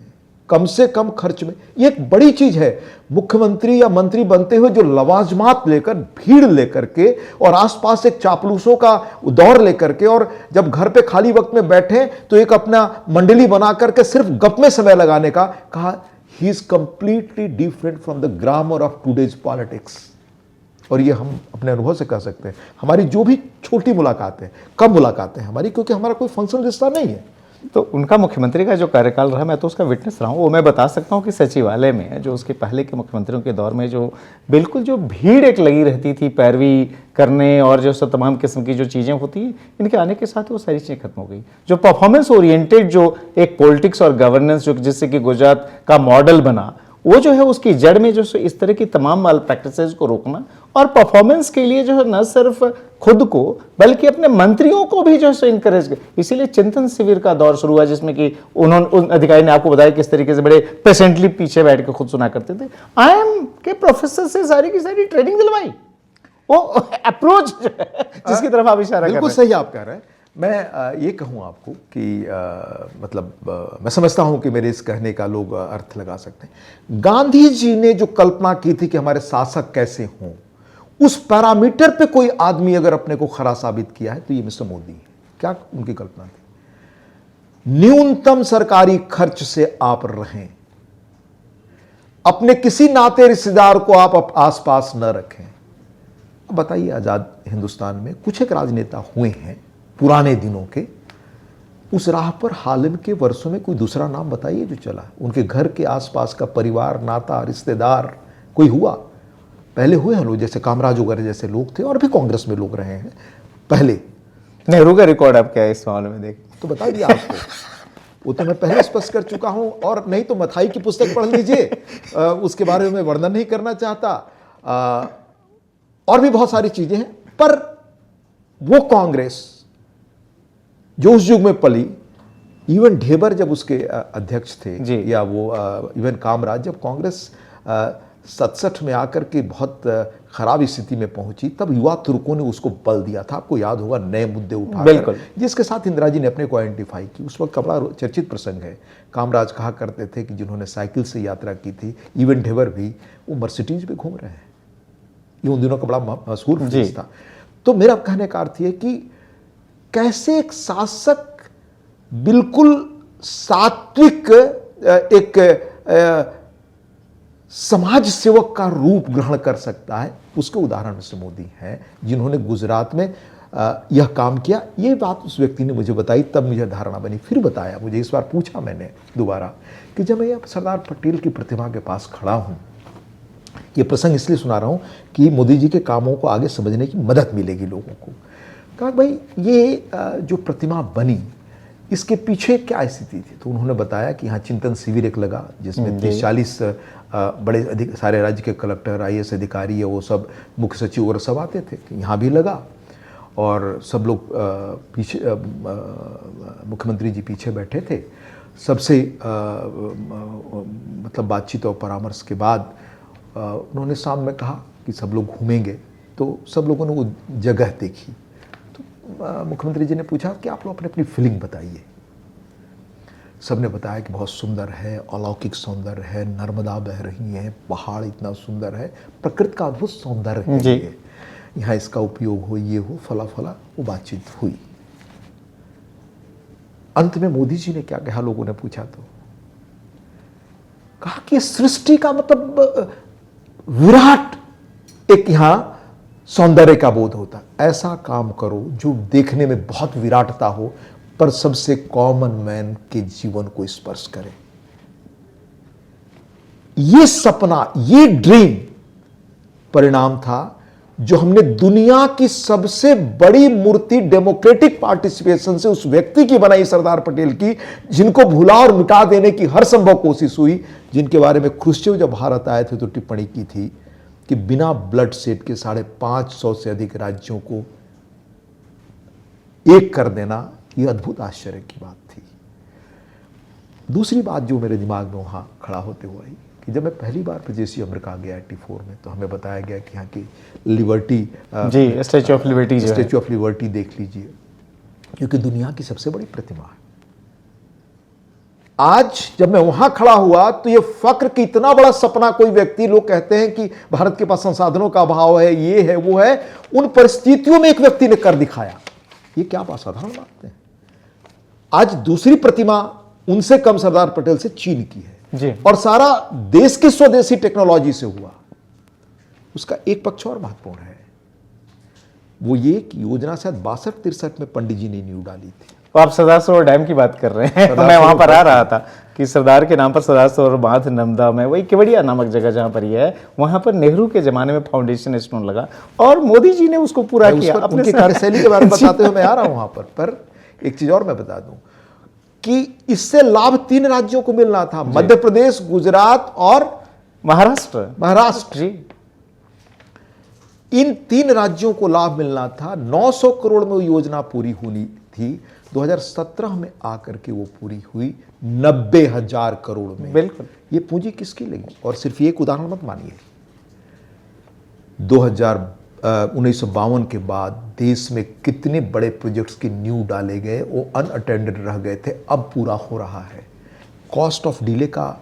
S2: कम से कम खर्च में। ये एक बड़ी चीज है, मुख्यमंत्री या मंत्री बनते हुए जो लवाजमात लेकर, भीड़ लेकर के और आसपास एक चापलूसों का दौर लेकर के, और जब घर पे खाली वक्त में बैठे तो एक अपना मंडली बना करके सिर्फ गप में समय लगाने का। कहा he is completely different from the grammar of today's politics. और ये हम अपने अनुभव से कह सकते हैं। हमारी जो भी छोटी मुलाकातें, कम मुलाकातें हमारी, क्योंकि हमारा कोई फंक्शनल रिश्ता नहीं है।
S1: तो उनका मुख्यमंत्री का जो कार्यकाल रहा, मैं तो उसका विटनेस रहा हूँ। वो मैं बता सकता हूँ कि सचिवालय में जो उसके पहले के मुख्यमंत्रियों के दौर में जो बिल्कुल जो भीड़ एक लगी रहती थी पैरवी करने, और जो सब तमाम किस्म की जो चीज़ें होती हैं, इनके आने के साथ वो सारी चीज़ें खत्म हो गई। जो परफॉर्मेंस ओरिएंटेड जो एक पॉलिटिक्स और गवर्नेंस जो जिससे कि गुजरात का मॉडल बना, वो जो है उसकी जड़ में जो इस तरह की तमाम माल प्रैक्टिसेस को रोकना, और परफॉर्मेंस के लिए जो है न सिर्फ खुद को बल्कि अपने मंत्रियों को भी जो है इनकरेज कर, इसीलिए चिंतन शिविर का दौर शुरू हुआ, जिसमें कि उन्होंने उन अधिकारी ने आपको बताया किस तरीके से बड़े पेशेंटली पीछे बैठ के खुद सुना करते थे। IIM के प्रोफेसर से सारी की सारी ट्रेनिंग दिलवाई, वो अप्रोच जिसकी तरफ आप इशारा कर रहे हैं।
S2: बिल्कुल सही आप कह रहे हैं। मैं ये कहूँ आपको कि मैं समझता हूँ कि मेरे इस कहने का लोग अर्थ लगा सकते हैं। गांधी जी ने जो कल्पना की थी कि हमारे शासक कैसे हों, उस पैरामीटर पे कोई आदमी अगर अपने को खरा साबित किया है तो ये मिस्टर मोदी है। क्या उनकी कल्पना थी? न्यूनतम सरकारी खर्च से आप रहें, अपने किसी नाते रिश्तेदार को आप आसपास न रखें। अब बताइए, आजाद हिंदुस्तान में कुछ एक राजनेता हुए हैं पुराने दिनों के, उस राह पर हाल के वर्षों में कोई दूसरा नाम बताइए जो चला। उनके घर के आसपास का परिवार, नाता, रिश्तेदार कोई हुआ? पहले हुए हैं लोग, जैसे कामराज वगैरह जैसे लोग थे, और भी कांग्रेस में लोग रहे हैं पहले।
S1: नेहरू का रिकॉर्ड आप क्या है इस मामले में? देख
S2: तो बता दिया आपको, वो तो मैं पहले स्पष्ट कर चुका हूं। और नहीं तो मथाई की पुस्तक पढ़ लीजिए, उसके बारे में वर्णन नहीं करना चाहता। और भी बहुत सारी चीजें हैं, पर वो कांग्रेस जो उस युग में पली, इवन ढेबर जब उसके अध्यक्ष थे, या वो इवन कामराज, जब कांग्रेस 67 में आकर के बहुत खराब स्थिति में पहुंची, तब युवा तुर्कों ने उसको बल दिया था। आपको याद होगा, नए मुद्दे उठाकर, जिसके साथ इंदिरा जी ने अपने को आइडेंटिफाई की। उस वक्त का बड़ा चर्चित प्रसंग है। कामराज कहा करते थे कि जिन्होंने साइकिल से यात्रा की थी, इवन ढेबर भी, वो मर्सिडीज पे घूम रहे हैं। ये उन दिनों का बड़ा मशहूर फेज था। तो मेरा कहने का अर्थ है कि कैसे एक शासक बिल्कुल सात्विक एक समाज सेवक का रूप ग्रहण कर सकता है, उसके उदाहरण मिस्टर मोदी हैं, जिन्होंने गुजरात में यह काम किया। ये बात उस व्यक्ति ने मुझे बताई, तब मुझे धारणा बनी। फिर बताया मुझे, इस बार पूछा मैंने दोबारा कि जब मैं सरदार पटेल की प्रतिमा के पास खड़ा हूँ, ये प्रसंग इसलिए सुना रहा हूँ कि मोदी जी के कामों को आगे समझने की मदद मिलेगी लोगों को। कहा भाई, ये जो प्रतिमा बनी, इसके पीछे क्या स्थिति थी? तो उन्होंने बताया कि यहाँ चिंतन शिविर एक लगा, जिसमें 30-40 बड़े सारे राज्य के कलेक्टर, IAS अधिकारी है, वो सब मुख्य सचिव और सब आते थे। यहाँ भी लगा, और सब लोग पीछे, मुख्यमंत्री जी पीछे बैठे थे। सबसे मतलब बातचीत और परामर्श के बाद उन्होंने शाम में कहा कि सब लोग घूमेंगे। तो सब लोगों ने वो जगह देखी। तो मुख्यमंत्री जी ने पूछा कि आप लोग अपनी अपनी फीलिंग बताइए। सबने बताया कि बहुत सुंदर है, अलौकिक सौंदर्य है, नर्मदा बह रही है, पहाड़ इतना सुंदर है, प्रकृति का अद्भुत सौंदर्य है। यहाँ इसका उपयोग हो, ये हो, फला फला, वो बातचीत हुई। अंत में मोदी जी ने क्या कहा, लोगों ने पूछा तो कहा कि सृष्टि का मतलब विराट एक यहां सौंदर्य का बोध होता, ऐसा काम करो जो देखने में बहुत विराटता हो पर सबसे कॉमन मैन के जीवन को स्पर्श करे। ये सपना, ये ड्रीम परिणाम था जो हमने दुनिया की सबसे बड़ी मूर्ति डेमोक्रेटिक पार्टिसिपेशन से उस व्यक्ति की बनाई, सरदार पटेल की, जिनको भुला और मिटा देने की हर संभव कोशिश हुई, जिनके बारे में क्रुश्चेव जब भारत आए थे तो टिप्पणी की थी कि बिना ब्लड सेट के 550 से अधिक राज्यों को एक कर देना, यह अद्भुत आश्चर्य की बात थी। दूसरी बात जो मेरे दिमाग में वहां खड़ा होते हुए आई कि जब मैं पहली बार विदेशी अमेरिका गया 84 में, तो हमें बताया गया कि यहाँ की लिबर्टी,
S1: जी, statue of liberty,
S2: statue of liberty देख लीजिए, क्योंकि दुनिया की सबसे बड़ी प्रतिमा है। आज जब मैं वहां खड़ा हुआ तो ये फक्र कि इतना बड़ा सपना कोई व्यक्ति, लोग कहते हैं कि भारत के पास संसाधनों का अभाव है, ये है वो है, उन परिस्थितियों में एक व्यक्ति ने कर दिखाया, ये क्या असाधारण बात है। आज दूसरी प्रतिमा उनसे कम सरदार पटेल से चीन की है
S1: जी।
S2: और सारा देश की स्वदेशी टेक्नोलॉजी से हुआ। उसका एक पक्ष और महत्वपूर्ण है, वो ये कि योजना शायद 62-63 में पंडित जी ने नींव डाली थी।
S1: तो आप सरदार सरोवर डैम की बात कर रहे हैं। मैं वहां पर आ रहा था कि सरदार के नाम पर सरदार सरोवर बांध नर्मदा में, वही केवड़िया नामक जगह जहां पर ये है, वहां पर नेहरू के जमाने में फाउंडेशन स्टोन लगा और मोदी जी ने उसको पूरा किया।
S2: उनकी कार्यशैली के बारे में बताते हुए मैं आ रहा हूं वहां पर एक चीज और मैं बता दूं कि इससे लाभ 3 राज्यों को मिलना था, मध्य प्रदेश, गुजरात और महाराष्ट्र
S1: जी।
S2: इन 3 राज्यों को लाभ मिलना था। 900 करोड़ में वो योजना पूरी होनी थी, 2017 में आकर के वो पूरी हुई 90,000 करोड़ में।
S1: बिल्कुल।
S2: ये पूंजी किसकी लगी? और सिर्फ एक उदाहरण मत मानिए, 1952 के बाद देश में कितने बड़े प्रोजेक्ट्स के नींव डाले गए, वो अनअटेंडेड रह गए थे, अब पूरा हो रहा है। कॉस्ट ऑफ डिले का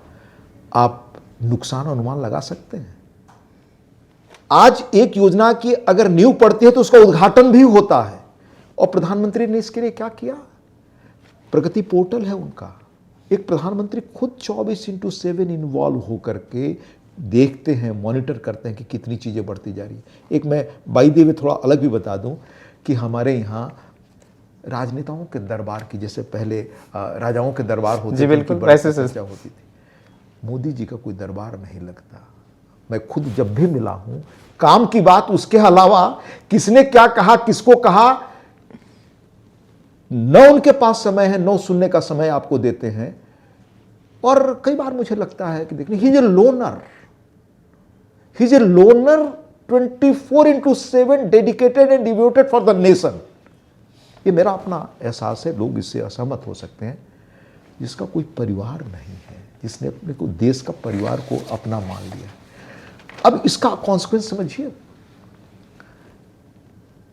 S2: आप नुकसान अनुमान लगा सकते हैं। आज एक योजना की अगर नींव पड़ती है तो उसका उद्घाटन भी होता है, और प्रधानमंत्री ने इसके लिए क्या किया? प्रगति पोर्टल है उनका, एक प्रधानमंत्री खुद 24/7 इन्वॉल्व होकर के देखते हैं, मॉनिटर करते हैं कि कितनी चीजें बढ़ती जा रही है। एक मैं बाई द वे थोड़ा अलग भी बता दूं कि हमारे यहाँ राजनेताओं के दरबार की, जैसे पहले राजाओं के दरबार होते
S1: जी, बिल्कुल वैसे चर्चा
S2: होती थी, मोदी जी का कोई दरबार नहीं लगता। मैं खुद जब भी मिला हूं, काम की बात उसके अलावा किसने क्या कहा, किसको कहा, न उनके पास समय है, न सुनने का समय आपको देते हैं। और कई बार मुझे लगता है कि देखिए, he is a loner 24/7 dedicated and devoted for the nation. ये मेरा अपना एहसास है, लोग इससे असहमत हो सकते हैं। जिसका कोई परिवार नहीं है, जिसने अपने को देश का परिवार को अपना मान लिया। अब इसका कॉन्सिक्वेंस समझिए।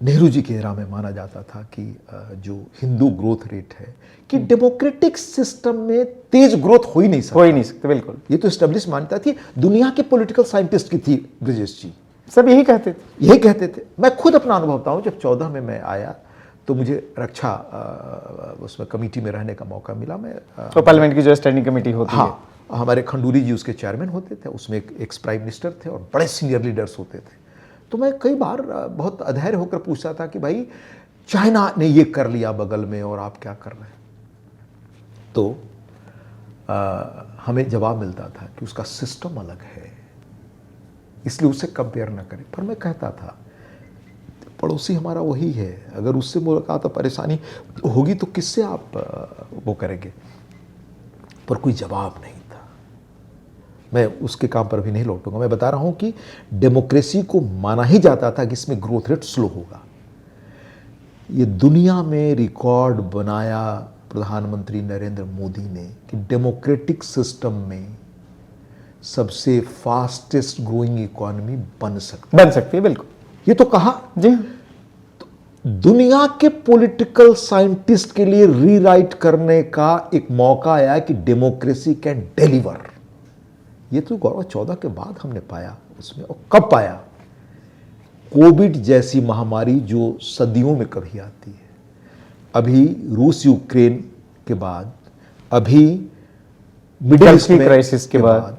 S2: नेहरू जी के एरा में माना जाता था कि जो हिंदू ग्रोथ रेट है, कि डेमोक्रेटिक सिस्टम में तेज ग्रोथ हो ही नहीं सकता।
S1: बिल्कुल।
S2: ये तो एस्टेब्लिश मान्यता थी, दुनिया के पॉलिटिकल साइंटिस्ट की थी। ब्रजेश जी
S1: सब यही कहते थे। मैं खुद अपना अनुभव बताऊं, जब 14 में मैं आया तो मुझे रक्षा उसमें कमेटी में रहने का मौका मिला। मैं तो पार्लियामेंट की जो स्टैंडिंग कमेटी होती है,
S2: हमारे खंडूरी जी उसके चेयरमैन होते थे, उसमें एक एक्स प्राइम मिनिस्टर थे और बड़े सीनियर लीडर्स होते थे। तो मैं कई बार बहुत अधैर्य होकर पूछता था कि भाई, चाइना ने ये कर लिया बगल में और आप क्या कर रहे हैं? तो हमें जवाब मिलता था कि उसका सिस्टम अलग है, इसलिए उससे कंपेयर ना करें। पर मैं कहता था, पड़ोसी हमारा वही है, अगर उससे मुलाकात तो परेशानी होगी तो किससे आप वो करेंगे? पर कोई जवाब नहीं था। मैं उसके काम पर भी नहीं लौटूंगा। मैं बता रहा हूं कि डेमोक्रेसी को माना ही जाता था कि इसमें ग्रोथ रेट स्लो होगा। ये दुनिया में रिकॉर्ड बनाया प्रधानमंत्री नरेंद्र मोदी ने कि डेमोक्रेटिक सिस्टम में सबसे फास्टेस्ट ग्रोइंग इकोनॉमी बन सकती है।
S1: बिल्कुल,
S2: ये तो कहा
S1: जी।
S2: तो दुनिया के पॉलिटिकल साइंटिस्ट के लिए रीराइट करने का एक मौका आया कि डेमोक्रेसी कैन डिलीवर। ये तो गौरव 14 के बाद हमने पाया उसमें। और कब पाया? कोविड जैसी महामारी जो सदियों में कभी आती है, अभी रूस यूक्रेन के बाद, अभी मिडिल ईस्ट में
S1: क्राइसिस के बाद,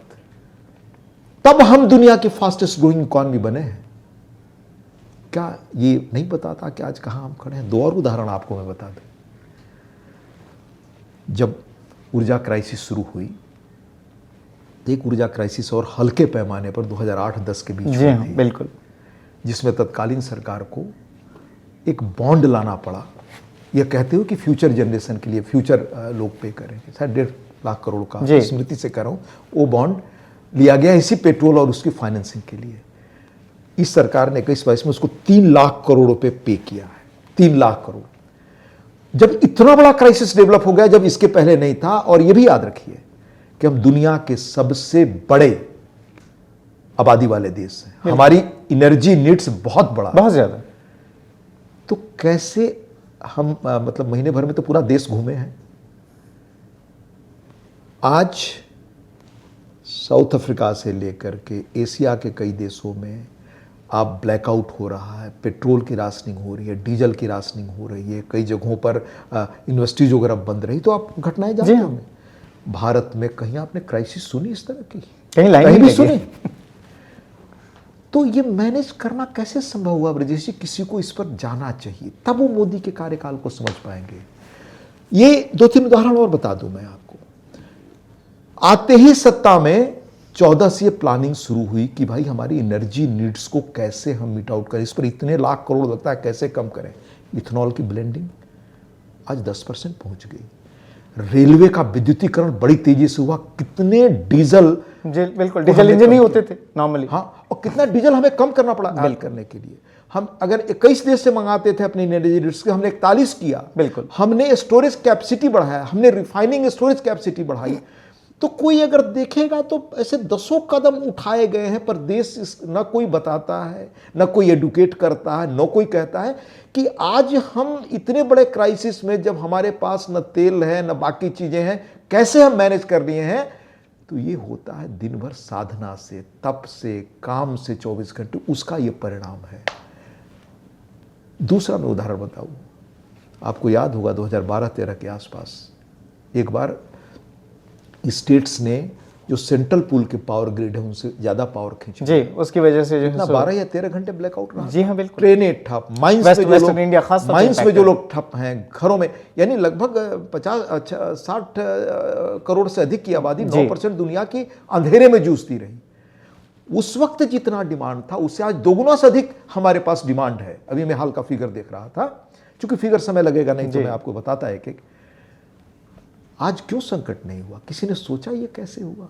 S2: तब हम दुनिया के फास्टेस्ट ग्रोइंग इकॉनमी बने हैं। क्या ये नहीं बताता कि आज कहां हम खड़े हैं? दो और उदाहरण आपको मैं बता दूं। जब ऊर्जा क्राइसिस शुरू हुई, एक ऊर्जा क्राइसिस और हल्के पैमाने पर 2008-10 के बीच
S1: जी
S2: हुई
S1: हाँ,
S2: थी,
S1: बिल्कुल,
S2: जिसमें तत्कालीन सरकार को एक बॉन्ड लाना पड़ा। यह कहते हो कि फ्यूचर जनरेशन के लिए, फ्यूचर लोग पे करेंगे, शायद 1.5 लाख करोड़ का, स्मृति से कह रहा हूं, वो बॉन्ड लिया गया इसी पेट्रोल और उसकी फाइनेंसिंग के लिए। इस सरकार ने 21-22 में उसको 3 लाख करोड़ रुपए पे किया है। 3 लाख करोड़। जब इतना बड़ा क्राइसिस डेवलप हो गया, जब इसके पहले नहीं था, और यह भी याद रखिए कि हम दुनिया के सबसे बड़े आबादी वाले देश हैं, हमारी एनर्जी नीड्स बहुत बड़ा,
S1: बहुत ज्यादा।
S2: तो कैसे हम मतलब महीने भर में तो पूरा देश घूमे हैं। आज साउथ अफ्रीका से लेकर के एशिया के कई देशों में आप ब्लैकआउट हो रहा है, पेट्रोल की राशनिंग हो रही है, डीजल की राशनिंग हो रही है, कई जगहों पर यूनिवर्सिटीज वगैरह बंद रही। तो आप घटनाएं जानते होंगे। भारत में कहीं आपने क्राइसिस सुनी इस तरह की? कहीं भी सुनी? तो ये मैनेज करना कैसे संभव हुआ ब्रजेश जी? किसी को इस पर जाना चाहिए, तब वो मोदी के कार्यकाल को समझ पाएंगे। ये 2-3 उदाहरण और बता दूं मैं आपको। आते ही सत्ता में 14 से ये प्लानिंग शुरू हुई कि भाई हमारी एनर्जी नीड्स को कैसे हम मीट आउट करें, इस पर इतने लाख करोड़ लगता है, कैसे कम करें। इथेनॉल की ब्लेंडिंग आज 10% पहुंच गई। रेलवे का विद्युतीकरण बड़ी तेजी से हुआ। कितने डीजल,
S1: बिल्कुल, डीजल इंजन ही होते थे नॉर्मली।
S2: हाँ, और कितना डीजल हमें कम करना पड़ा ऐड करने के लिए। हम अगर 21 देश से मंगाते थे अपनी एनर्जी नीड्स के, हमने 41 किया।
S1: बिल्कुल,
S2: हमने स्टोरेज कैपेसिटी बढ़ाया, हमने रिफाइनिंग स्टोरेज कैपेसिटी बढ़ाई। तो कोई अगर देखेगा तो ऐसे 10 कदम उठाए गए हैं, पर देश न कोई बताता है, न कोई एडुकेट करता है, न कोई कहता है कि आज हम इतने बड़े क्राइसिस में, जब हमारे पास न तेल है न बाकी चीजें हैं, कैसे हम मैनेज कर लिए हैं। तो ये होता है दिन भर साधना से, तप से, काम से 24 घंटे, उसका ये परिणाम है। दूसरा मैं उदाहरण बताऊं, आपको याद होगा 2012-13 के आसपास एक बार स्टेट्स ने जो सेंट्रल पूल के पावर ग्रिड है उनसे ज्यादा पावर खींची
S1: जी, उसकी वजह से जो है
S2: 12 या 13 घंटे ब्लैकआउट रहा।
S1: जी हाँ, बिल्कुल।
S2: ट्रेनें ठप, माइंस में जो लोग ठप हैं, घरों में, यानी लगभग 50-60 करोड़ से अधिक की आबादी, 9% दुनिया की अंधेरे में जूझती रही। उस वक्त जितना डिमांड था उससे आज दोगुना से अधिक हमारे पास डिमांड है। अभी मैं हाल का फिगर देख रहा था, क्योंकि फिगर समय लगेगा नहीं तो मैं आपको बताता है कि आज क्यों संकट नहीं हुआ। किसी ने सोचा ये कैसे हुआ?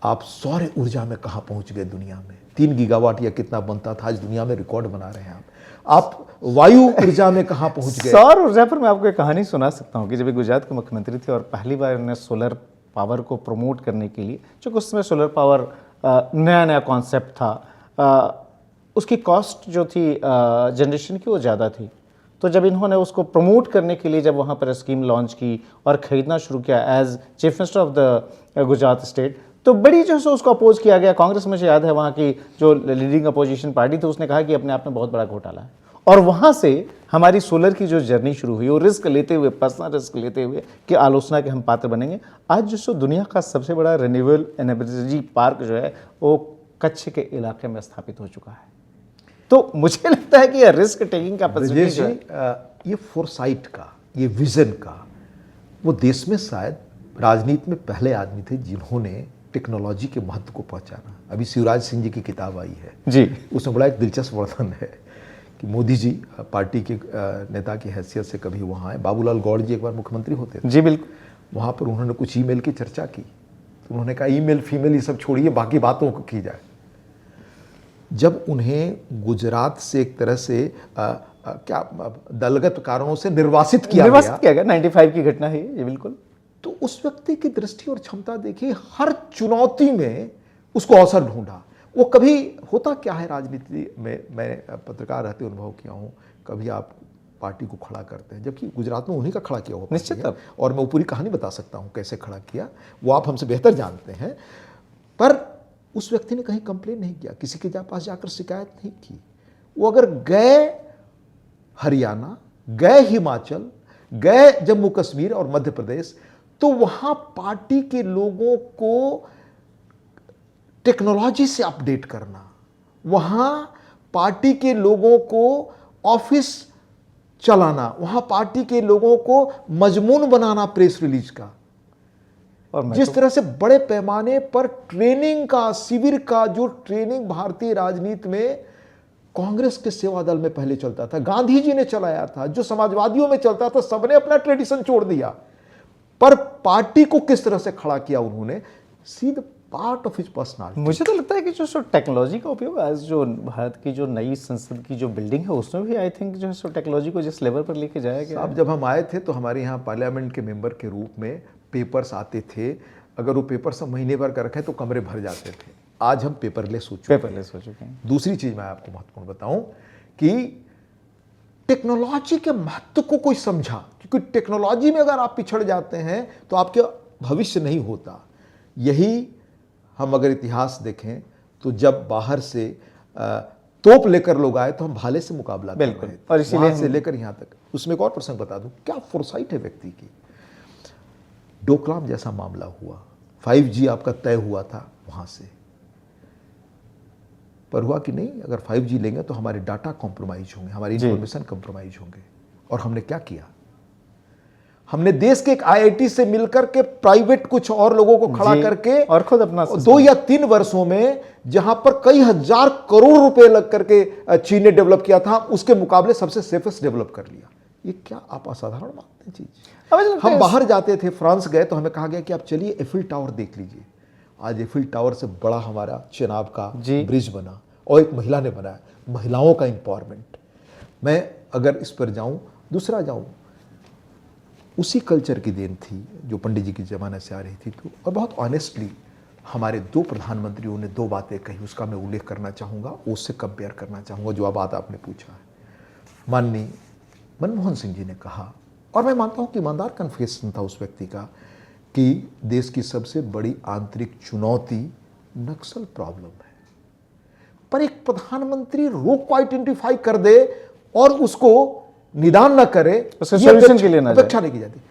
S2: आप सौर ऊर्जा में कहां पहुंच गए दुनिया में? 3 गीगावाट या कितना बनता था, आज दुनिया में रिकॉर्ड बना रहे हैं आप वायु ऊर्जा में कहां पहुंच गए?
S1: सौर ऊर्जा पर मैं आपको एक कहानी सुना सकता हूं कि जब गुजरात के मुख्यमंत्री थे और पहली बार उन्होंने सोलर पावर को प्रमोट करने के लिए, जो उस समय सोलर पावर नया कॉन्सेप्ट था, उसकी कॉस्ट जो थी जनरेशन की वो ज़्यादा थी। तो जब इन्होंने उसको प्रमोट करने के लिए जब वहाँ पर स्कीम लॉन्च की और ख़रीदना शुरू किया as chief minister of the Gujarat state, तो बड़ी जो है उसको अपोज किया गया। कांग्रेस, मुझे याद है वहाँ की जो लीडिंग अपोजिशन पार्टी थी, उसने कहा कि अपने आप में बहुत बड़ा घोटाला है। और वहाँ से हमारी सोलर की जो जर्नी शुरू हुई, वो रिस्क लेते हुए, पर्सनल रिस्क लेते हुए कि आलोचना के हम पात्र बनेंगे। आज जो दुनिया का सबसे बड़ा रिन्यूएबल एनर्जी पार्क जो है वो कच्छ के इलाके में स्थापित हो चुका है। तो मुझे लगता है कि ये रिस्क टेकिंग कैपेसिटी जो है,
S2: ये फोरसाइट का, ये विजन का, वो देश में शायद राजनीति में पहले आदमी थे जिन्होंने टेक्नोलॉजी के महत्व को पहचाना। अभी शिवराज सिंह जी की किताब आई है
S1: जी,
S2: उसमें बड़ा एक दिलचस्प वर्णन है कि मोदी जी पार्टी के नेता की हैसियत से कभी वहाँ आए। बाबूलाल गौड़ जी एक बार मुख्यमंत्री होते थे
S1: जी, बिल्कुल।
S2: वहाँ पर उन्होंने कुछ ईमेल की चर्चा की, तो उन्होंने कहा ईमेल फीमेल ये सब छोड़िए, बाकी बातों को की जाए। जब उन्हें गुजरात से एक तरह से क्या दलगत कारणों से निर्वासित किया गया
S1: 95 की घटना है ये, बिल्कुल।
S2: तो उस व्यक्ति की दृष्टि और क्षमता देखिए, हर चुनौती में उसको अवसर ढूंढा। वो कभी, होता क्या है राजनीति में, मैं पत्रकार रहते अनुभव किया हूँ, कभी आप पार्टी को खड़ा करते हैं, जबकि गुजरात में उन्हीं का खड़ा किया हुआ
S1: निश्चित,
S2: और मैं वो पूरी कहानी बता सकता हूँ कैसे खड़ा किया, वो आप हमसे बेहतर जानते हैं। पर उस व्यक्ति ने कहीं कंप्लेन नहीं किया, किसी के पास जाकर शिकायत नहीं की। वो अगर गए हरियाणा, गए हिमाचल, गए जम्मू कश्मीर और मध्य प्रदेश, तो वहां पार्टी के लोगों को टेक्नोलॉजी से अपडेट करना, वहां पार्टी के लोगों को ऑफिस चलाना, वहां पार्टी के लोगों को मजमून बनाना प्रेस रिलीज का,
S1: और
S2: जिस तरह से बड़े पैमाने पर ट्रेनिंग का, शिविर का जो ट्रेनिंग भारतीय राजनीति में कांग्रेस के सेवा दल में पहले चलता था, गांधी जी ने चलाया था, जो समाजवादियों में चलता था, सबने अपना ट्रेडिशन छोड़ दिया, पर पार्टी को किस तरह से खड़ा किया उन्होंने, see the part of his personality.
S1: मुझे तो लगता है कि जो टेक्नोलॉजी का उपयोग आज जो भारत की जो नई संसद की जो बिल्डिंग है उसमें भी आई थिंक जो है टेक्नोलॉजी को जिस लेवल पर लेके जाया गया।
S2: अब जब हम आए थे तो हमारे यहाँ पार्लियामेंट के मेंबर के रूप में पेपर्स आते थे, अगर वो पेपर्स हम महीने भर का रखें तो कमरे भर जाते थे। आज हम पेपरलेस हो चुके हैं। दूसरी चीज मैं आपको महत्वपूर्ण बताऊं कि टेक्नोलॉजी के महत्व को कोई समझा, क्योंकि टेक्नोलॉजी में अगर आप पिछड़ जाते हैं तो आपके भविष्य नहीं होता। यही हम अगर इतिहास देखें तो जब बाहर से तोप लेकर लोग आए तो हम भाले से मुकाबला कर रहे थे, और इसीलिए से लेकर यहां तक। उसमें एक और प्रसंग बता दूं, क्या फोरसाइट है व्यक्ति की। डोकलाम जैसा मामला हुआ, 5G आपका तय हुआ था वहां से, पर हुआ कि नहीं, अगर 5G लेंगे तो हमारे डाटा कॉम्प्रोमाइज होंगे, हमारी इंफॉर्मेशन कॉम्प्रोमाइज होंगे। और हमने क्या किया, हमने देश के एक IIT से मिलकर के प्राइवेट कुछ और लोगों को खड़ा करके
S1: और खुद अपना
S2: 2 या 3 वर्षों में, जहां पर कई हजार करोड़ रुपए लग करके चीन ने डेवलप किया था, उसके मुकाबले सबसे सेफेस्ट डेवलप कर लिया। ये क्या आप असाधारण मानते हैं चीज। हम बाहर जाते थे, फ्रांस गए तो हमें कहा गया कि आप चलिए एफिल टावर देख लीजिए। आज एफिल टावर से बड़ा हमारा चेनाब का ब्रिज बना, और एक महिला ने बनाया, महिलाओं का एम्पावरमेंट। मैं अगर इस पर जाऊं, दूसरा जाऊं, उसी कल्चर की देन थी जो पंडित जी के ज़माने से आ रही थी। तो और बहुत ऑनेस्टली हमारे 2 प्रधानमंत्रियों ने 2 बातें कही, उसका मैं उल्लेख करना चाहूँगा, उससे कंपेयर करना चाहूँगा जो बात आपने पूछा है। माननीय मनमोहन सिंह जी ने कहा, और मैं मानता हूँ कि ईमानदार कन्फेशन था उस व्यक्ति का, कि देश की सबसे बड़ी आंतरिक चुनौती नक्सल प्रॉब्लम है। पर एक प्रधानमंत्री रोग को आइडेंटिफाई कर दे और उसको निदान न करे,
S1: सोल्यूशन के लिए
S2: अपेक्षा नहीं की जाती।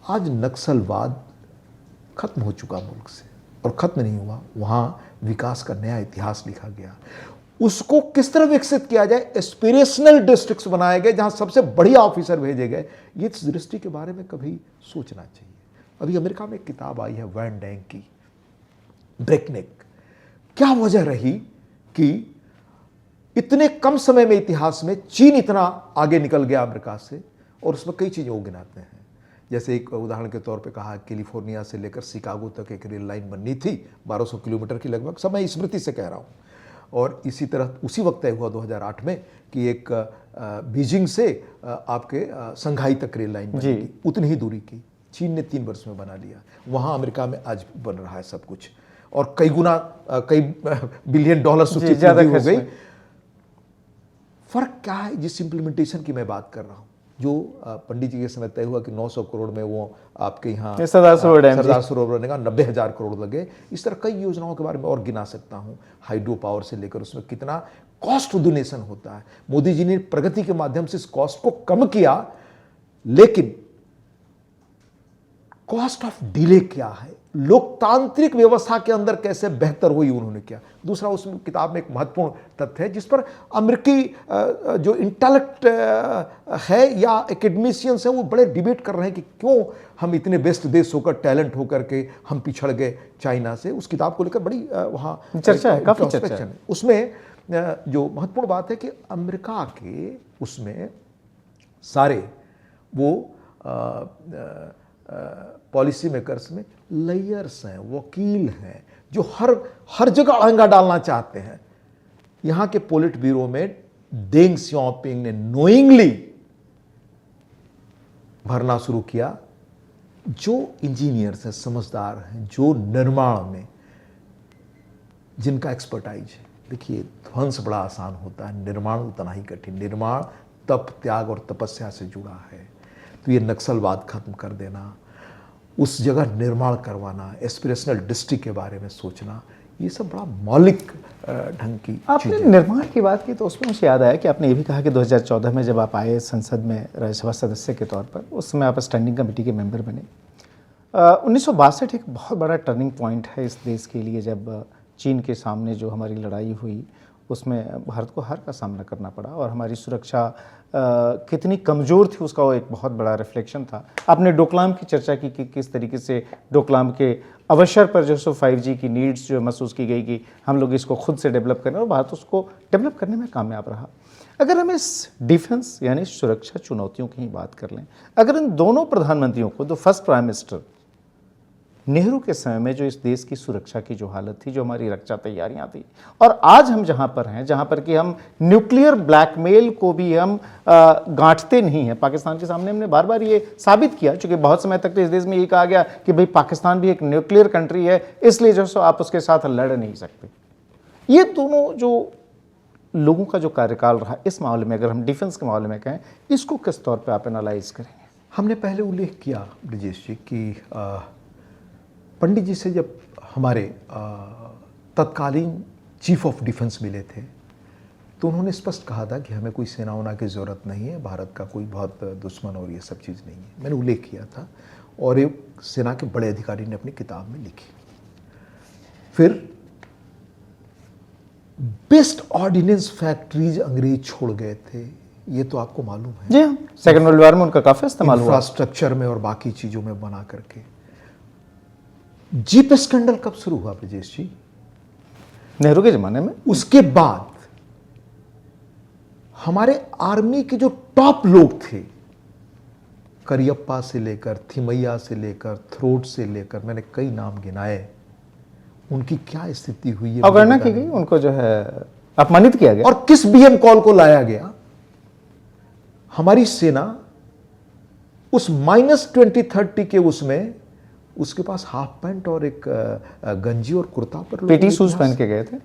S2: आज नक्सलवाद खत्म हो चुका मुल्क से, और खत्म नहीं हुआ, वहां विकास का नया इतिहास लिखा गया। उसको किस तरह विकसित किया जाए, एस्पिरेशनल डिस्ट्रिक्ट्स बनाए गए जहां सबसे बढ़िया ऑफिसर भेजे गए। ये इस दृष्टि के बारे में कभी सोचना चाहिए। अभी अमेरिका में एक किताब आई है वैन डैंग की, ब्रेकनेक। क्या वजह रही कि इतने कम समय में इतिहास में चीन इतना आगे निकल गया अमेरिका से, और उसमें कई चीज़ें वो गिनाते हैं। जैसे एक उदाहरण के तौर पे कहा, कैलिफोर्निया से लेकर शिकागो तक एक रेल लाइन बननी थी 1200 किलोमीटर की लगभग, सब मैं स्मृति से कह रहा हूँ। और इसी तरह उसी वक्त तय हुआ 2008 में कि एक बीजिंग से आपके संघाई तक रेल लाइन बनेगी, उतनी ही दूरी की। चीन ने 3 वर्ष में बना लिया। वहाँ अमेरिका में आज बन रहा है सब कुछ, और कई गुना कई बिलियन डॉलर ज़्यादा हो गई। फर्क क्या है, जिस इंप्लीमेंटेशन की मैं बात कर रहा हूँ, जो पंडित जी के समय तय हुआ कि 900 करोड़ में वो आपके यहाँ सरदार सरोवर बनेगा, 90,000 करोड़ लगे। इस तरह कई योजनाओं के बारे में और गिना सकता हूँ। हाइड्रो पावर से लेकर उसमें कितना कॉस्ट डोनेशन होता है। मोदी जी ने प्रगति के माध्यम से इस कॉस्ट को कम किया, लेकिन कॉस्ट ऑफ डिले क्या है, लोकतांत्रिक व्यवस्था के अंदर कैसे बेहतर हुई, उन्होंने किया। दूसरा, उसमें किताब में एक महत्वपूर्ण तथ्य है जिस पर अमेरिकी जो इंटेलेक्ट है या एकेडमिशियंस हैं वो बड़े डिबेट कर रहे हैं कि क्यों हम इतने बेस्ट देश होकर, टैलेंट होकर के हम पिछड़ गए चाइना से। उस किताब को लेकर बड़ी वहाँ
S1: चर्चा है, काफ़ी चर्चा है।
S2: उसमें जो महत्वपूर्ण बात है कि अमेरिका के उसमें सारे वो पॉलिसी मेकर्स में लेयर्स हैं, वकील हैं, जो हर जगह अड़ंगा डालना चाहते हैं। यहां के पोलिट ब्यूरो में देंग सियाओपिंग ने नोइंगली भरना शुरू किया। जो इंजीनियर्स हैं, समझदार हैं, जो निर्माण में जिनका एक्सपर्टाइज है। देखिए, ध्वंस बड़ा आसान होता है, निर्माण उतना ही कठिन। निर्माण तप, त्याग और तपस्या से जुड़ा है। तो ये नक्सलवाद खत्म कर देना, उस जगह निर्माण करवाना, एस्पिरेशनल डिस्ट्रिक्ट के बारे में सोचना, ये सब बड़ा मौलिक ढंग की
S1: आपने निर्माण की बात की तो उसमें मुझे याद आया कि आपने ये भी कहा कि 2014 में जब आप आए संसद में राज्यसभा सदस्य के तौर पर, उस समय आप स्टैंडिंग कमेटी के मेंबर बने। 1962 एक बहुत बड़ा टर्निंग पॉइंट है इस देश के लिए, जब चीन के सामने जो हमारी लड़ाई हुई उसमें भारत को हार का सामना करना पड़ा और हमारी सुरक्षा कितनी कमज़ोर थी उसका वो एक बहुत बड़ा रिफ्लेक्शन था। आपने डोकलाम की चर्चा की कि किस तरीके से डोकलाम के अवसर पर जो सो 5G की नीड्स जो महसूस की गई कि हम लोग इसको खुद से डेवलप करें, और भारत उसको डेवलप करने में कामयाब रहा। अगर हम इस डिफेंस यानी सुरक्षा चुनौतियों की ही बात कर लें, अगर इन दोनों प्रधानमंत्रियों को, the first prime minister Nehru के समय में जो इस देश की सुरक्षा की जो हालत थी, जो हमारी रक्षा तैयारियां थी, और आज हम जहां पर हैं, जहां पर कि हम न्यूक्लियर ब्लैकमेल को भी हम गांठते नहीं हैं पाकिस्तान के सामने, हमने बार बार ये साबित किया, क्योंकि बहुत समय तक तो इस देश में ये कहा गया कि भाई पाकिस्तान भी एक न्यूक्लियर कंट्री है, इसलिए जो सो आप उसके साथ लड़ नहीं सकते। ये दोनों जो लोगों का जो कार्यकाल रहा इस मामले में, अगर हम डिफेंस के मामले में कहें, इसको किस तौर पर आप एनालाइज करेंगे?
S2: हमने पहले उल्लेख किया ब्रजेश जी कि पंडित जी से जब हमारे तत्कालीन चीफ ऑफ डिफेंस मिले थे तो उन्होंने स्पष्ट कहा था कि हमें कोई सेना होना की ज़रूरत नहीं है, भारत का कोई बहुत दुश्मन और ये सब चीज़ नहीं है। मैंने उल्लेख किया था और एक सेना के बड़े अधिकारी ने अपनी किताब में लिखी। फिर बेस्ट ऑर्डिनेंस फैक्ट्रीज अंग्रेज छोड़ गए थे, ये तो आपको मालूम है।
S1: जी हाँ, सेकेंड वर्ल्ड वॉर में उनका काफ़ी इस्तेमाल हुआ,
S2: इंफ्रास्ट्रक्चर में और बाकी चीज़ों में बना करके। जीप स्कैंडल कब शुरू हुआ ब्रजेश जी?
S1: नेहरू के ज़माने में।
S2: उसके बाद हमारे आर्मी के जो टॉप लोग थे, करियप्पा से लेकर थिमैया से लेकर थ्रोट से लेकर, मैंने कई नाम गिनाए, उनकी क्या स्थिति हुई है,
S1: अवगणना की गई, उनको जो है अपमानित किया गया।
S2: और किस बीएम कॉल को लाया गया? हमारी सेना उस -20-30 के उसमें उसके पास हाफ पैंट और एक गंजी और कुर्ता पर
S1: पेटी शूज पहन के गए थे।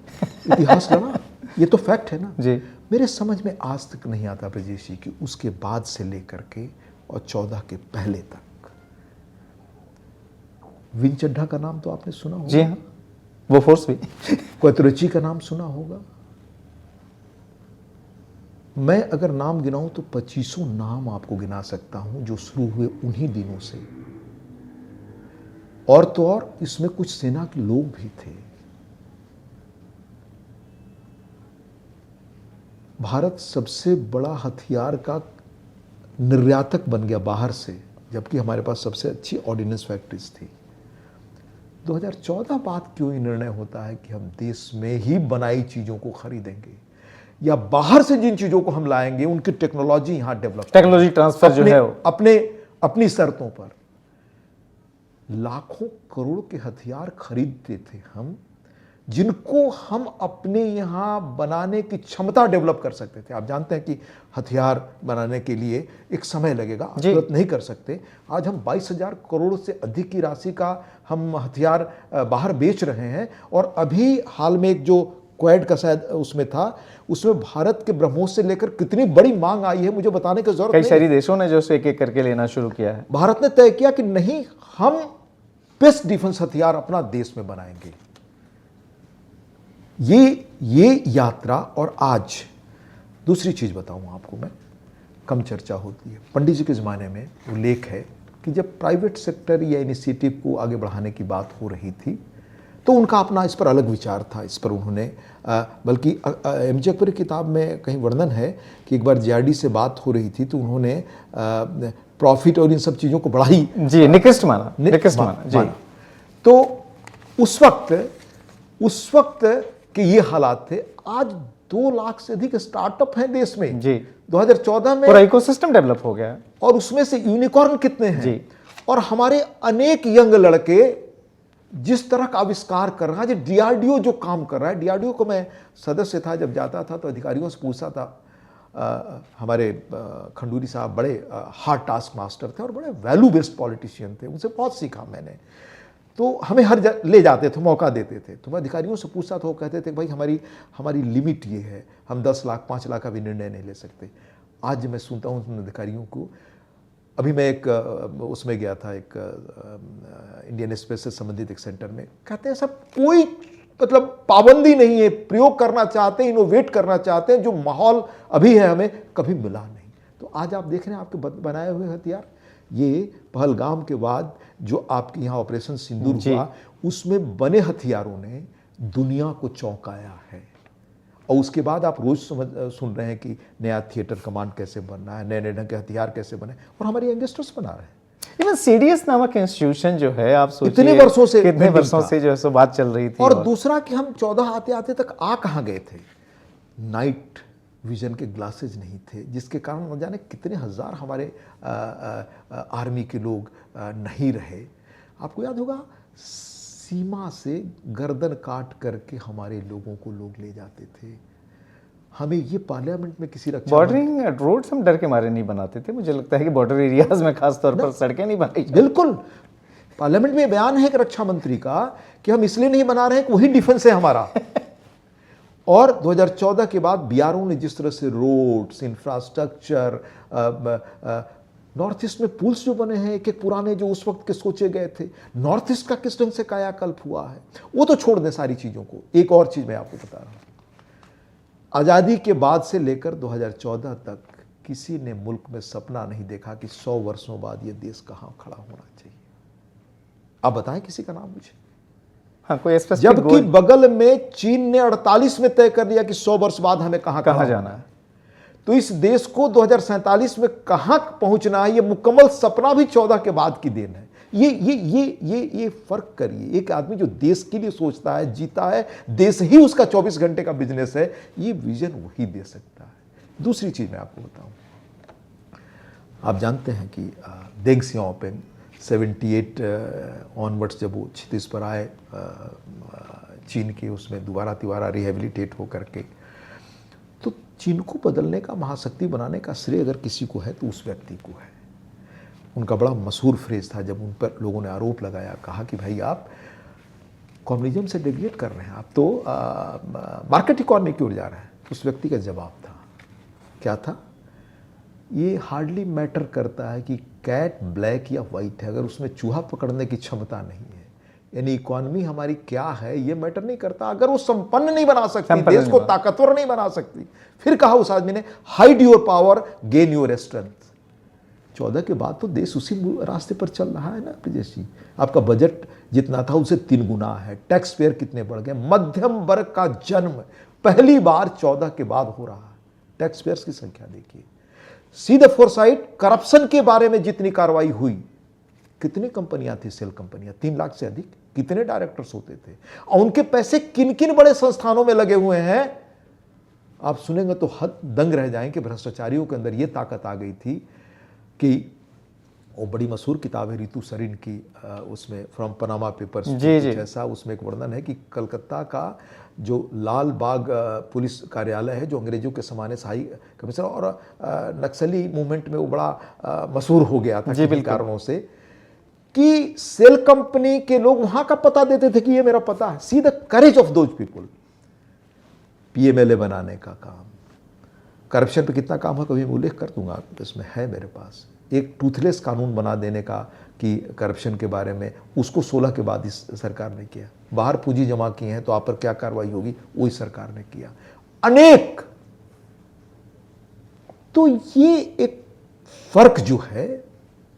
S2: इतिहास लड़ा, ये तो फैक्ट है ना
S1: जी।
S2: मेरे समझ में आज तक नहीं आता ब्रजेश जी कि उसके बाद से लेकर के और 14 के पहले तक विन चड्ढा का नाम तो आपने सुना होगा।
S1: जी हाँ, वो फोर्स भी।
S2: कोतरुचि का नाम सुना होगा। मैं अगर नाम गिनाऊं तो 25 नाम आपको गिना सकता हूं जो शुरू हुए उन्हीं दिनों से। और तो और इसमें कुछ सेना के लोग भी थे। भारत सबसे बड़ा हथियार का निर्यातक बन गया बाहर से, जबकि हमारे पास सबसे अच्छी ऑर्डिनेंस फैक्ट्रीज थी। 2014 बाद क्यों ये निर्णय होता है कि हम देश में ही बनाई चीजों को खरीदेंगे या बाहर से जिन चीजों को हम लाएंगे उनकी टेक्नोलॉजी यहां डेवलप,
S1: टेक्नोलॉजी ट्रांसफर जो है
S2: अपनी शर्तों पर। लाखों करोड़ के हथियार खरीदते थे हम, जिनको हम अपने यहां बनाने की क्षमता डेवलप कर सकते थे। आप जानते हैं कि हथियार बनाने के लिए एक समय लगेगा, तुरंत नहीं कर सकते। आज हम 22,000 करोड़ से अधिक की राशि का हम हथियार बाहर बेच रहे हैं। और अभी हाल में एक जो क्वेड का शायद उसमें था, उसमें भारत के ब्रह्मोस से लेकर कितनी बड़ी मांग आई है मुझे बताने की जरूरत नहीं।
S1: कई सारी देशों ने जो एक एक करके लेना शुरू किया है।
S2: भारत ने तय किया कि नहीं, हम बेस्ट डिफेंस हथियार अपना देश में बनाएंगे। ये यात्रा। और आज दूसरी चीज बताऊं आपको मैं, कम चर्चा होती है। पंडित जी के ज़माने में उल्लेख है कि जब प्राइवेट सेक्टर या इनिशिएटिव को आगे बढ़ाने की बात हो रही थी तो उनका अपना इस पर अलग विचार था। इस पर उन्होंने बल्कि एमजे अकबर की किताब में कहीं वर्णन है कि एक बार जीआरडी से बात हो रही थी तो उन्होंने प्रॉफिट और इन सब चीज़ों को बड़ा ही
S1: निकृष्ट माना।
S2: तो उस वक्त के ये हालात थे। आज 2 लाख से अधिक स्टार्टअप हैं देश में
S1: जी।
S2: 2014 में
S1: पूरा इकोसिस्टम डेवलप हो गया है।
S2: और उसमें से यूनिकॉर्न कितने हैं
S1: जी।
S2: और हमारे अनेक यंग लड़के जिस तरह का आविष्कार कर रहा है, डीआरडीओ जो काम कर रहा है। डीआरडीओ को मैं सदस्य था, जब जाता था तो अधिकारियों से पूछता था। हमारे खंडूरी साहब बड़े हार्ड टास्क मास्टर थे और बड़े वैल्यू बेस्ड पॉलिटिशियन थे, उनसे बहुत सीखा मैंने। तो हमें ले जाते थे, मौका देते थे। तो मैं अधिकारियों से पूछता था, वो कहते थे भाई हमारी लिमिट ये है, हम 10 लाख 5 लाख का भी निर्णय नहीं ले सकते। आज मैं सुनता हूँ उन अधिकारियों को। अभी मैं एक उसमें गया था, एक इंडियन स्पेस से संबंधित एक सेंटर में, कहते हैं सब मतलब पाबंदी नहीं है, प्रयोग करना चाहते हैं, इनोवेट करना चाहते हैं, जो माहौल अभी है हमें कभी मिला नहीं। तो आज आप देख रहे हैं आपके बनाए हुए हथियार, ये पहलगाम के बाद जो आपके यहाँ ऑपरेशन सिंदूर हुआ, उसमें बने हथियारों ने दुनिया को चौंकाया है। और उसके बाद आप रोज सुन रहे हैं कि नया थिएटर कमांड कैसे बनना है, नए नए ढंग के हथियार कैसे बने, और हमारे यंगस्टर्स बना रहे हैं।
S1: इवन सीडीएस नामक इंस्टीट्यूशन जो है, आप सोचिए
S2: कितने वर्षों से
S1: जो है सो बात चल रही थी।
S2: और दूसरा कि हम 14 आते आते तक आ कहाँ गए थे, नाइट विजन के ग्लासेज नहीं थे, जिसके कारण न जाने कितने हजार हमारे आर्मी के लोग नहीं रहे। आपको याद होगा, सीमा से गर्दन काट करके हमारे लोगों को लोग ले जाते थे। हमें ये पार्लियामेंट में किसी रक्षा
S1: बॉर्डरिंग रोड्स हम डर के मारे नहीं बनाते थे। मुझे लगता है कि बॉर्डर एरियाज में खास तौर पर सड़कें नहीं बनाई।
S2: बिल्कुल, पार्लियामेंट में बयान है कि रक्षा मंत्री का कि हम इसलिए नहीं बना रहे हैं कि वही डिफेंस है हमारा। और 2014 के बाद बीआरओ ने जिस तरह से रोड्स, इंफ्रास्ट्रक्चर, नॉर्थ ईस्ट में पुल्स जो बने हैं एक एक पुराने जो उस वक्त के सोचे गए थे, नॉर्थ ईस्ट का किस ढंग से कायाकल्प हुआ है, वो तो छोड़ दें सारी चीज़ों को। एक और चीज़ मैं आपको बता रहा हूँ, आज़ादी के बाद से लेकर 2014 तक किसी ने मुल्क में सपना नहीं देखा कि 100 वर्षों बाद ये देश कहाँ खड़ा होना चाहिए। आप बताएं किसी का नाम मुझे।
S1: हाँ, कोई
S2: जबकि बगल में चीन ने 48 में तय कर लिया कि 100 वर्ष बाद हमें कहाँ
S1: जाना है।
S2: तो इस देश को 2047 में कहाँ पहुंचना है, ये मुकम्मल सपना भी 14 के बाद की देन है। ये फर्क करिए। एक आदमी जो देश के लिए सोचता है, जीता है, देश ही उसका 24 घंटे का बिजनेस है, ये विजन वही दे सकता है। दूसरी चीज मैं आपको बताऊं, आप जानते हैं कि देंग सियाओपिंग 78 ऑनवर्ड्स जब वो क्षितिज पर आए चीन के, उसमें दोबारा रिहेबिलिटेट हो करके, तो चीन को बदलने का, महाशक्ति बनाने का श्रेय अगर किसी को है तो उस व्यक्ति को है। उनका बड़ा मशहूर फ्रेज था जब उन पर लोगों ने आरोप लगाया, कहा कि भाई आप कम्युनिज्म से डेविएट कर रहे हैं, आप तो मार्केट इकॉनमी की ओर जा रहे हैं। उस व्यक्ति का जवाब था, क्या था, ये हार्डली मैटर करता है कि कैट ब्लैक या वाइट है, अगर उसमें चूहा पकड़ने की क्षमता नहीं है, यानी इकॉनमी हमारी क्या है ये मैटर नहीं करता, अगर वो संपन्न नहीं बना सकती, देश को ताकतवर नहीं बना सकती। फिर कहा उस आदमी ने, hide your power, gain your strength. 14 के बाद तो देश उसी रास्ते पर चल रहा है ना ब्रिजेश जी। आपका बजट जितना था उससे 3 गुना है, टैक्स पेयर कितने बढ़ गए, मध्यम वर्ग का जन्म पहली बार 14 के बाद हो रहा है। टैक्स पेयर्स की संख्या देखिए, सी द फोरसाइट, करप्शन के बारे में जितनी कार्रवाई हुई, कितनी कंपनियां थी, सेल कंपनियां 3 लाख से अधिक, कितने डायरेक्टर्स होते थे, और उनके पैसे किन किन बड़े संस्थानों में लगे हुए हैं। आप सुनेंगे तो हद दंग रह जाएंगे। भ्रष्टाचारियों के अंदर यह ताकत आ गई थी कि वो बड़ी मशहूर किताब है रितु सरीन की, उसमें फ्रॉम पनामा पेपर्स जैसा, उसमें एक वर्णन है कि कलकत्ता का जो लाल बाग पुलिस कार्यालय है, जो अंग्रेजों के ज़माने से हाई कमिश्नर और नक्सली मूवमेंट में वो बड़ा मशहूर हो गया था किन कारणों से, कि सेल कंपनी के लोग वहां का पता देते थे कि ये मेरा पता है। See the courage of those people. PMLA बनाने का काम, करप्शन पे कितना काम है कभी उल्लेख कर दूंगा, इसमें है मेरे पास। एक टूथलेस कानून बना देने का कि करप्शन के बारे में, उसको 16 के बाद इस सरकार ने किया। बाहर पूंजी जमा की है तो आप पर क्या कार्रवाई होगी, वही सरकार ने किया। अनेक, तो ये एक फर्क जो है,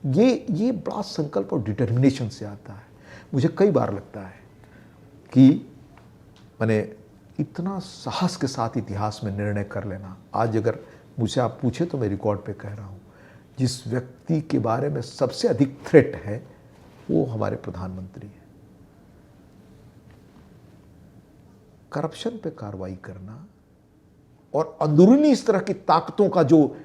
S2: ये बड़ा संकल्प और डिटर्मिनेशन से आता है। मुझे कई बार लगता है कि मैंने इतना साहस के साथ इतिहास में निर्णय कर लेना, आज अगर मुझसे आप पूछे तो मैं रिकॉर्ड पे कह रहा हूं, जिस व्यक्ति के बारे में सबसे अधिक थ्रेट है वो हमारे प्रधानमंत्री हैं। करप्शन पे कार्रवाई करना और अंदरूनी इस तरह की ताकतों का जो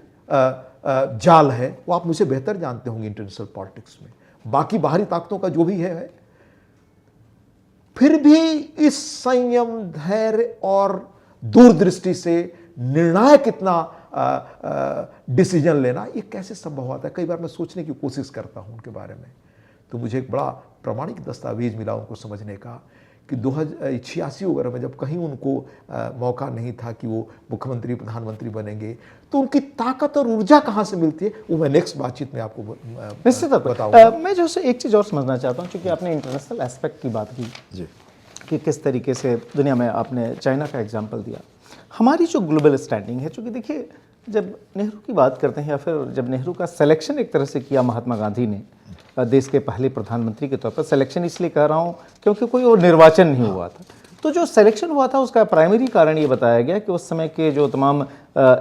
S2: जाल है, वो आप मुझे बेहतर जानते होंगे इंटरनेशनल पॉलिटिक्स में, बाकी बाहरी ताकतों का जो भी है, फिर भी इस संयम, धैर्य और दूरदृष्टि से निर्णायक इतना डिसीजन लेना, ये कैसे संभव होता है। कई बार मैं सोचने की कोशिश करता हूं उनके बारे में, तो मुझे एक बड़ा प्रामाणिक दस्तावेज मिला उनको समझने का कि 2086 वगैरह में जब कहीं उनको मौका नहीं था कि वो मुख्यमंत्री प्रधानमंत्री बनेंगे, तो उनकी ताकत और ऊर्जा कहाँ से मिलती है, वो मैं नेक्स्ट बातचीत में आपको
S1: निश्चित बताऊंगा। मैं जो एक चीज़ और समझना चाहता हूँ, क्योंकि आपने इंटरनेशनल एस्पेक्ट की बात की
S2: जी,
S1: कि किस तरीके से दुनिया में आपने चाइना का एग्जाम्पल दिया, हमारी जो ग्लोबल स्टैंडिंग है, चूँकि देखिए जब नेहरू की बात करते हैं या फिर जब नेहरू का सिलेक्शन एक तरह से किया महात्मा गांधी ने देश के पहले प्रधानमंत्री के तौर पर, सिलेक्शन इसलिए कह रहा हूँ क्योंकि कोई और निर्वाचन नहीं हुआ था, तो जो सिलेक्शन हुआ था उसका प्राइमरी कारण ये बताया गया कि उस समय के जो तमाम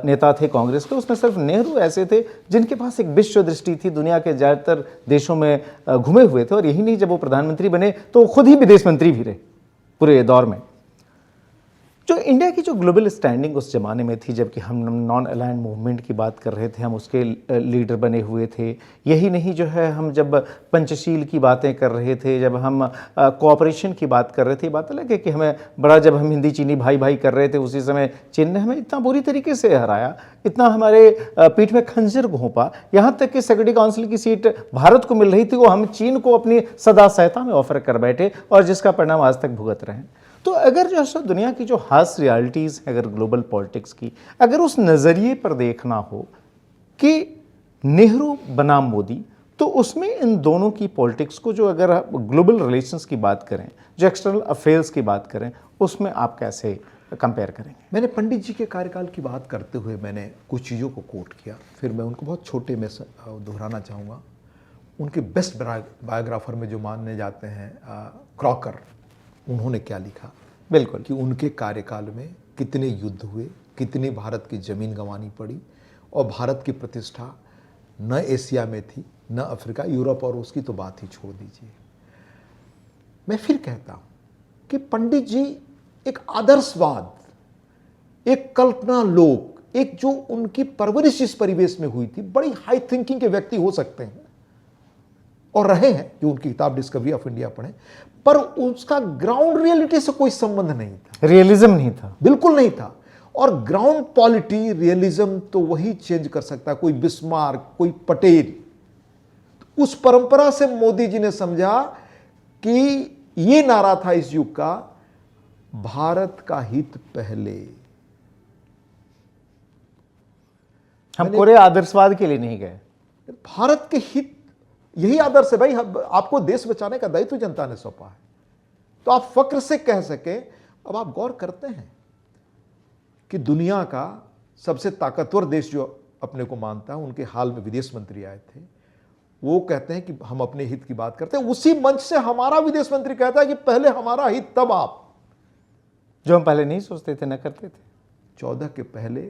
S1: नेता थे कांग्रेस के, उसमें सिर्फ नेहरू ऐसे थे जिनके पास एक विश्व दृष्टि थी, दुनिया के ज़्यादातर देशों में घूमे हुए थे, और यही नहीं, जब वो प्रधानमंत्री बने तो खुद ही विदेश मंत्री भी रहे पूरे दौर में। जो इंडिया की जो ग्लोबल स्टैंडिंग उस ज़माने में थी, जबकि हम नॉन अलाइंड मूवमेंट की बात कर रहे थे, हम उसके लीडर बने हुए थे। यही नहीं जो है, हम जब पंचशील की बातें कर रहे थे, जब हम कोऑपरेशन की बात कर रहे थे, बात अलग है कि हमें बड़ा, जब हम हिंदी चीनी भाई भाई कर रहे थे, उसी समय चीन ने हमें इतना बुरी तरीके से हराया, इतना हमारे पीठ में खंजर घोंपा, यहाँ तक कि सिक्योरिटी काउंसिल की सीट भारत को मिल रही थी, वो हम चीन को अपनी सदा सहायता में ऑफर कर बैठे, और जिसका परिणाम आज तक भुगत रहे हैं। तो अगर जो है दुनिया की जो हार्श रियलिटीज़ है, अगर ग्लोबल पॉलिटिक्स की, अगर उस नज़रिए पर देखना हो कि नेहरू बनाम मोदी, तो उसमें इन दोनों की पॉलिटिक्स को, जो अगर आप ग्लोबल रिलेशंस की बात करें, जो एक्सटर्नल अफेयर्स की बात करें, उसमें आप कैसे कंपेयर करेंगे?
S2: मैंने पंडित जी के कार्यकाल की बात करते हुए मैंने कुछ चीज़ों को कोट किया, फिर मैं उनको बहुत छोटे में दोहराना चाहूँगा। उनके बेस्ट बायोग्राफर में जो माने जाते हैं क्रॉकर, उन्होंने क्या लिखा,
S1: बिल्कुल,
S2: कि उनके कार्यकाल में कितने युद्ध हुए, कितनी भारत की ज़मीन गंवानी पड़ी, और भारत की प्रतिष्ठा न एशिया में थी न अफ्रीका, यूरोप और उसकी तो बात ही छोड़ दीजिए। मैं फिर कहता हूँ कि पंडित जी एक आदर्शवाद, एक कल्पना लोक, एक जो उनकी परवरिश इस परिवेश में हुई थी, बड़ी हाई थिंकिंग के व्यक्ति हो सकते हैं और रहे हैं, जो उनकी किताब डिस्कवरी ऑफ इंडिया पढ़ें, पर उसका ग्राउंड रियलिटी से कोई संबंध नहीं था,
S1: रियलिज्म नहीं था,
S2: बिल्कुल नहीं था। और ग्राउंड पॉलिटी रियलिज्म तो वही चेंज कर सकता है, कोई बिस्मार्क, कोई पटेल। उस परंपरा से मोदी जी ने समझा कि ये नारा था इस युग का, भारत का हित पहले।
S1: हम कोरे आदर्शवाद के लिए नहीं गए,
S2: भारत के हित, यही आदर्श है भाई। आपको देश बचाने का दायित्व जनता ने सौंपा है, तो आप फक्र से कह सके। अब आप गौर करते हैं कि दुनिया का सबसे ताकतवर देश जो अपने को मानता है, उनके हाल में विदेश मंत्री आए थे, वो कहते हैं कि हम अपने हित की बात करते हैं। उसी मंच से हमारा विदेश मंत्री कहता है कि पहले हमारा हित तब आप,
S1: जो हम पहले नहीं सोचते थे, न करते थे।
S2: 14 के पहले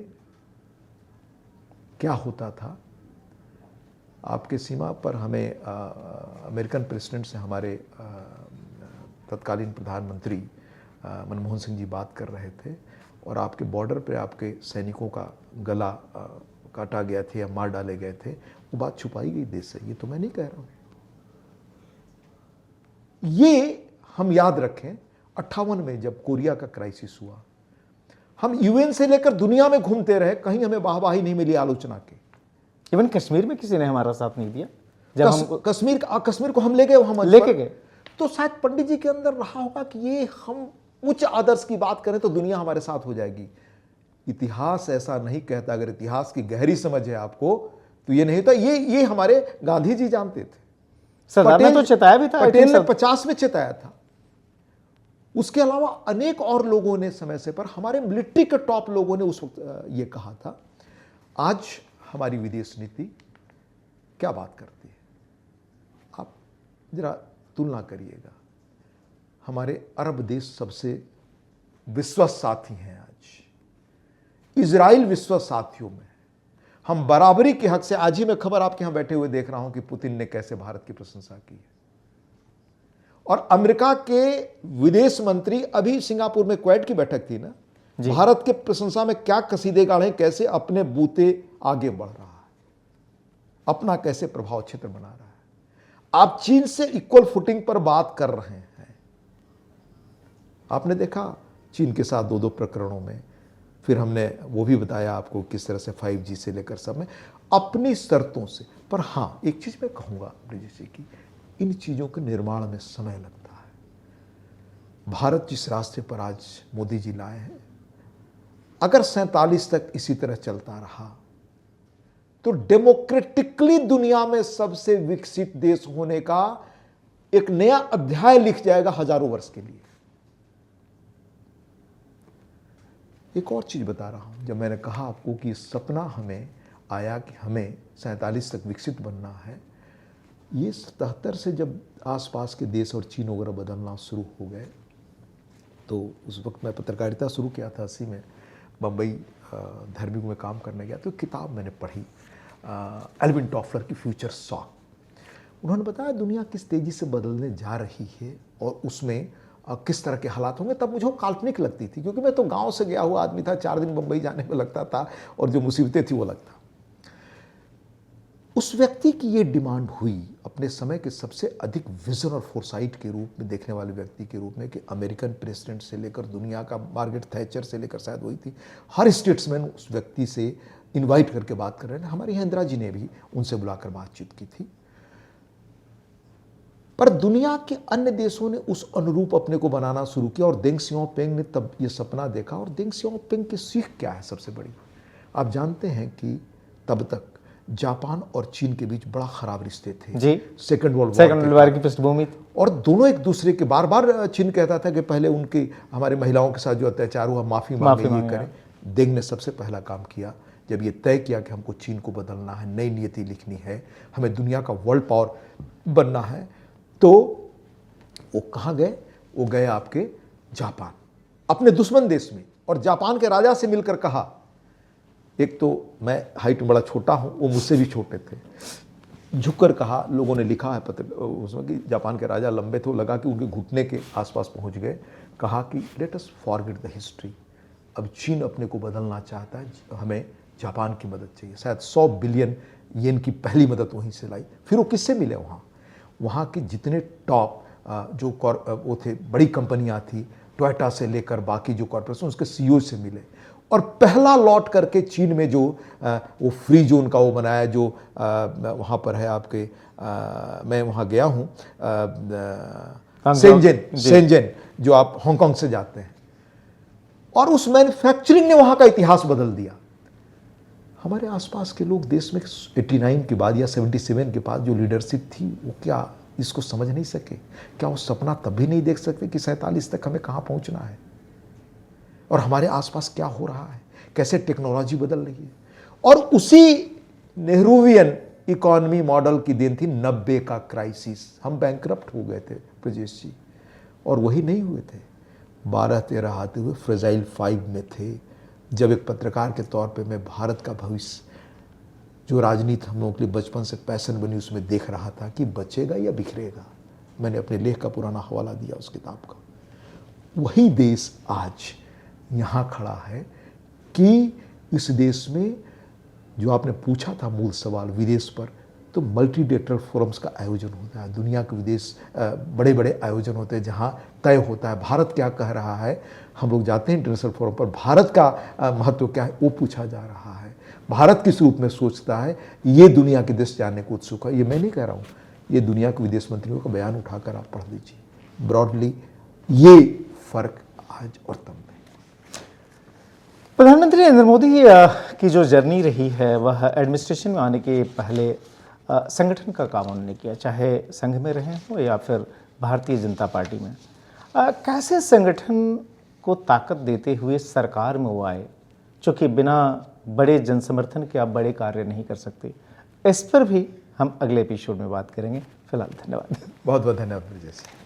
S2: क्या होता था, आपके सीमा पर हमें अमेरिकन प्रेसिडेंट से हमारे तत्कालीन प्रधानमंत्री मनमोहन सिंह जी बात कर रहे थे, और आपके बॉर्डर पे आपके सैनिकों का गला काटा गया थे या मार डाले गए थे, वो बात छुपाई गई देश से। ये तो मैं नहीं कह रहा हूँ, ये हम याद रखें। 58 में जब कोरिया का क्राइसिस हुआ, हम यूएन से लेकर दुनिया में घूमते रहे, कहीं हमें वाहवाही नहीं मिली आलोचना की।
S1: इवन कश्मीर में किसी ने हमारा साथ नहीं दिया, जब हम
S2: कश्मीर को हम ले गए, वहां
S1: लेके गए,
S2: तो शायद पंडित जी के अंदर रहा होगा कि ये हम उच्च आदर्श की बात करें तो दुनिया हमारे साथ हो जाएगी। इतिहास ऐसा नहीं कहता। अगर इतिहास की गहरी समझ है आपको, तो ये नहीं होता। ये हमारे गांधी जी जानते थे,
S1: सरदार ने तो चिताया भी था,
S2: पटेल ने 50 में चिताया था। उसके अलावा अनेक और लोगों ने समय से, पर हमारे मिलिट्री के टॉप लोगों ने उस वक्त ये कहा था। आज हमारी विदेश नीति क्या बात करती है, आप जरा तुलना करिएगा। हमारे अरब देश सबसे विश्वस्त साथी हैं आज, इजराइल विश्वस्त साथियों में। हम बराबरी के हक से, आज ही मैं खबर आपके यहां बैठे हुए देख रहा हूं कि पुतिन ने कैसे भारत की प्रशंसा की है। और अमेरिका के विदेश मंत्री, अभी सिंगापुर में क्वेड की बैठक थी ना, भारत के प्रशंसा में क्या कसीदे गाढ़े, कैसे अपने बूते आगे बढ़ रहा है, अपना कैसे प्रभाव क्षेत्र बना रहा है। आप चीन से इक्वल फुटिंग पर बात कर रहे हैं। आपने देखा चीन के साथ 2-2 प्रकरणों में, फिर हमने वो भी बताया आपको किस तरह से 5G से लेकर सब में अपनी शर्तों से। पर हाँ, एक चीज मैं कहूंगा जैसे कि इन चीजों के निर्माण में समय लगता है। भारत जिस रास्ते पर आज मोदी जी लाए हैं, अगर 47 तक इसी तरह चलता रहा तो डेमोक्रेटिकली दुनिया में सबसे विकसित देश होने का एक नया अध्याय लिख जाएगा हजारों वर्ष के लिए। एक और चीज़ बता रहा हूँ, जब मैंने कहा आपको कि सपना हमें आया कि हमें 47 तक विकसित बनना है, ये 77 से जब आसपास के देश और चीन वगैरह बदलना शुरू हो गए, तो उस वक्त मैं पत्रकारिता शुरू किया था 80 में, बम्बई धर्मिक में काम करने गया, तो किताब मैंने पढ़ी एल्विन टॉफलर की फ्यूचर शॉक। उन्होंने बताया दुनिया किस तेज़ी से बदलने जा रही है और उसमें किस तरह के हालात होंगे। तब मुझे वो काल्पनिक लगती थी, क्योंकि मैं तो गांव से गया हुआ आदमी था, 4 दिन बम्बई जाने में लगता था और जो मुसीबतें थी वो लगता। उस व्यक्ति की ये डिमांड हुई अपने समय के सबसे अधिक विजन और फोरसाइट के रूप में देखने वाले व्यक्ति के रूप में कि अमेरिकन प्रेसिडेंट से लेकर दुनिया का मार्गरेट थैचर से लेकर शायद वही थी, हर स्टेट्समैन उस व्यक्ति से इनवाइट करके बात कर रहे हैं। हमारे यहाँ इंदिरा जी ने भी उनसे बुलाकर बातचीत की थी। पर दुनिया के अन्य देशों ने उस अनुरूप अपने को बनाना शुरू किया और देंग सियाओपिंग ने तब ये सपना देखा। और देंग सियाओपिंग की सीख क्या है सबसे बड़ी? आप जानते हैं कि तब तक जापान और चीन के बीच बड़ा खराब रिश्ते थे
S1: जी,
S2: सेकंड वर्ल्ड
S1: वॉर की पृष्ठभूमि थी।
S2: और दोनों एक दूसरे के बार चीन कहता था कि पहले उनकी हमारे महिलाओं के साथ जो अत्याचार हुआ माफ़ी मांगे, ये करें। देंग ने सबसे पहला काम किया जब ये तय किया कि हमको चीन को बदलना है, नई नीति लिखनी है, हमें दुनिया का वर्ल्ड पावर बनना है, तो वो कहाँ गए? वो गए आपके जापान, अपने दुश्मन देश में, और जापान के राजा से मिलकर कहा, एक तो मैं हाइट में बड़ा छोटा हूँ, वो मुझसे भी छोटे थे, झुककर कहा, लोगों ने लिखा है पत्र उसमें कि जापान के राजा लंबे थे, वो लगा कि उनके घुटने के आसपास पहुँच गए, कहा कि let us forget the history, अब चीन अपने को बदलना चाहता है, हमें जापान की मदद चाहिए। शायद 100 बिलियन येन की पहली मदद वहीं से लाई। फिर वो किससे मिले? वहाँ के जितने टॉप जो वो थे, बड़ी कंपनियाँ थी, टोयोटा से लेकर बाकी जो कॉर्पोरेशन, उसके सीईओ से मिले। और पहला लौट करके चीन में जो वो फ्री जोन का वो बनाया, जो वहाँ पर है आपके, मैं वहाँ गया हूँ, शेंजन, जो आप हांगकांग से जाते हैं, और उस मैन्युफैक्चरिंग ने वहाँ का इतिहास बदल दिया। हमारे आसपास के लोग देश में 89 के बाद या 77 के बाद जो लीडरशिप थी, वो क्या इसको समझ नहीं सके? क्या वो सपना तब भी नहीं देख सकते कि 47 तक हमें कहाँ पहुँचना है और हमारे आसपास क्या हो रहा है, कैसे टेक्नोलॉजी बदल रही है? और उसी नेहरूवियन इकोनॉमी मॉडल की देन थी 90 का क्राइसिस। हम बैंकरप्ट हो गए थे ब्रजेश जी, और वही नहीं हुए थे, 12-13 आते हुए फ्रेजाइल 5 में थे, जब एक पत्रकार के तौर पे मैं भारत का भविष्य, जो राजनीति हम लोगों के लिए बचपन से पैशन बनी, उसमें देख रहा था कि बचेगा या बिखरेगा। मैंने अपने लेख का पुराना हवाला दिया उस किताब का। वही देश आज यहाँ खड़ा है कि इस देश में, जो आपने पूछा था मूल सवाल विदेश पर, तो मल्टीलेटरल फोरम्स का आयोजन होता है, दुनिया के विदेश बड़े बड़े आयोजन होते हैं जहाँ तय होता है भारत क्या कह रहा है। हम लोग जाते हैं इंटरनेशनल फोरम पर, भारत का महत्व क्या है वो पूछा जा रहा है, भारत किस रूप में सोचता है, ये दुनिया के देश जानने को उत्सुक है। ये मैं नहीं कह रहा हूँ, ये दुनिया के विदेश मंत्रियों का बयान उठाकर आप पढ़ लीजिए। ब्रॉडली ये फर्क आज और तब में।
S1: प्रधानमंत्री नरेंद्र मोदी की जो जर्नी रही है, वह एडमिनिस्ट्रेशन में आने के पहले संगठन का काम उन्होंने किया, चाहे संघ में रहे हो या फिर भारतीय जनता पार्टी में। कैसे संगठन को ताकत देते हुए सरकार में वो आए, चूँकि बिना बड़े जनसमर्थन के आप बड़े कार्य नहीं कर सकते। इस पर भी हम अगले एपिसोड में बात करेंगे। फिलहाल धन्यवाद।
S2: बहुत बहुत धन्यवाद।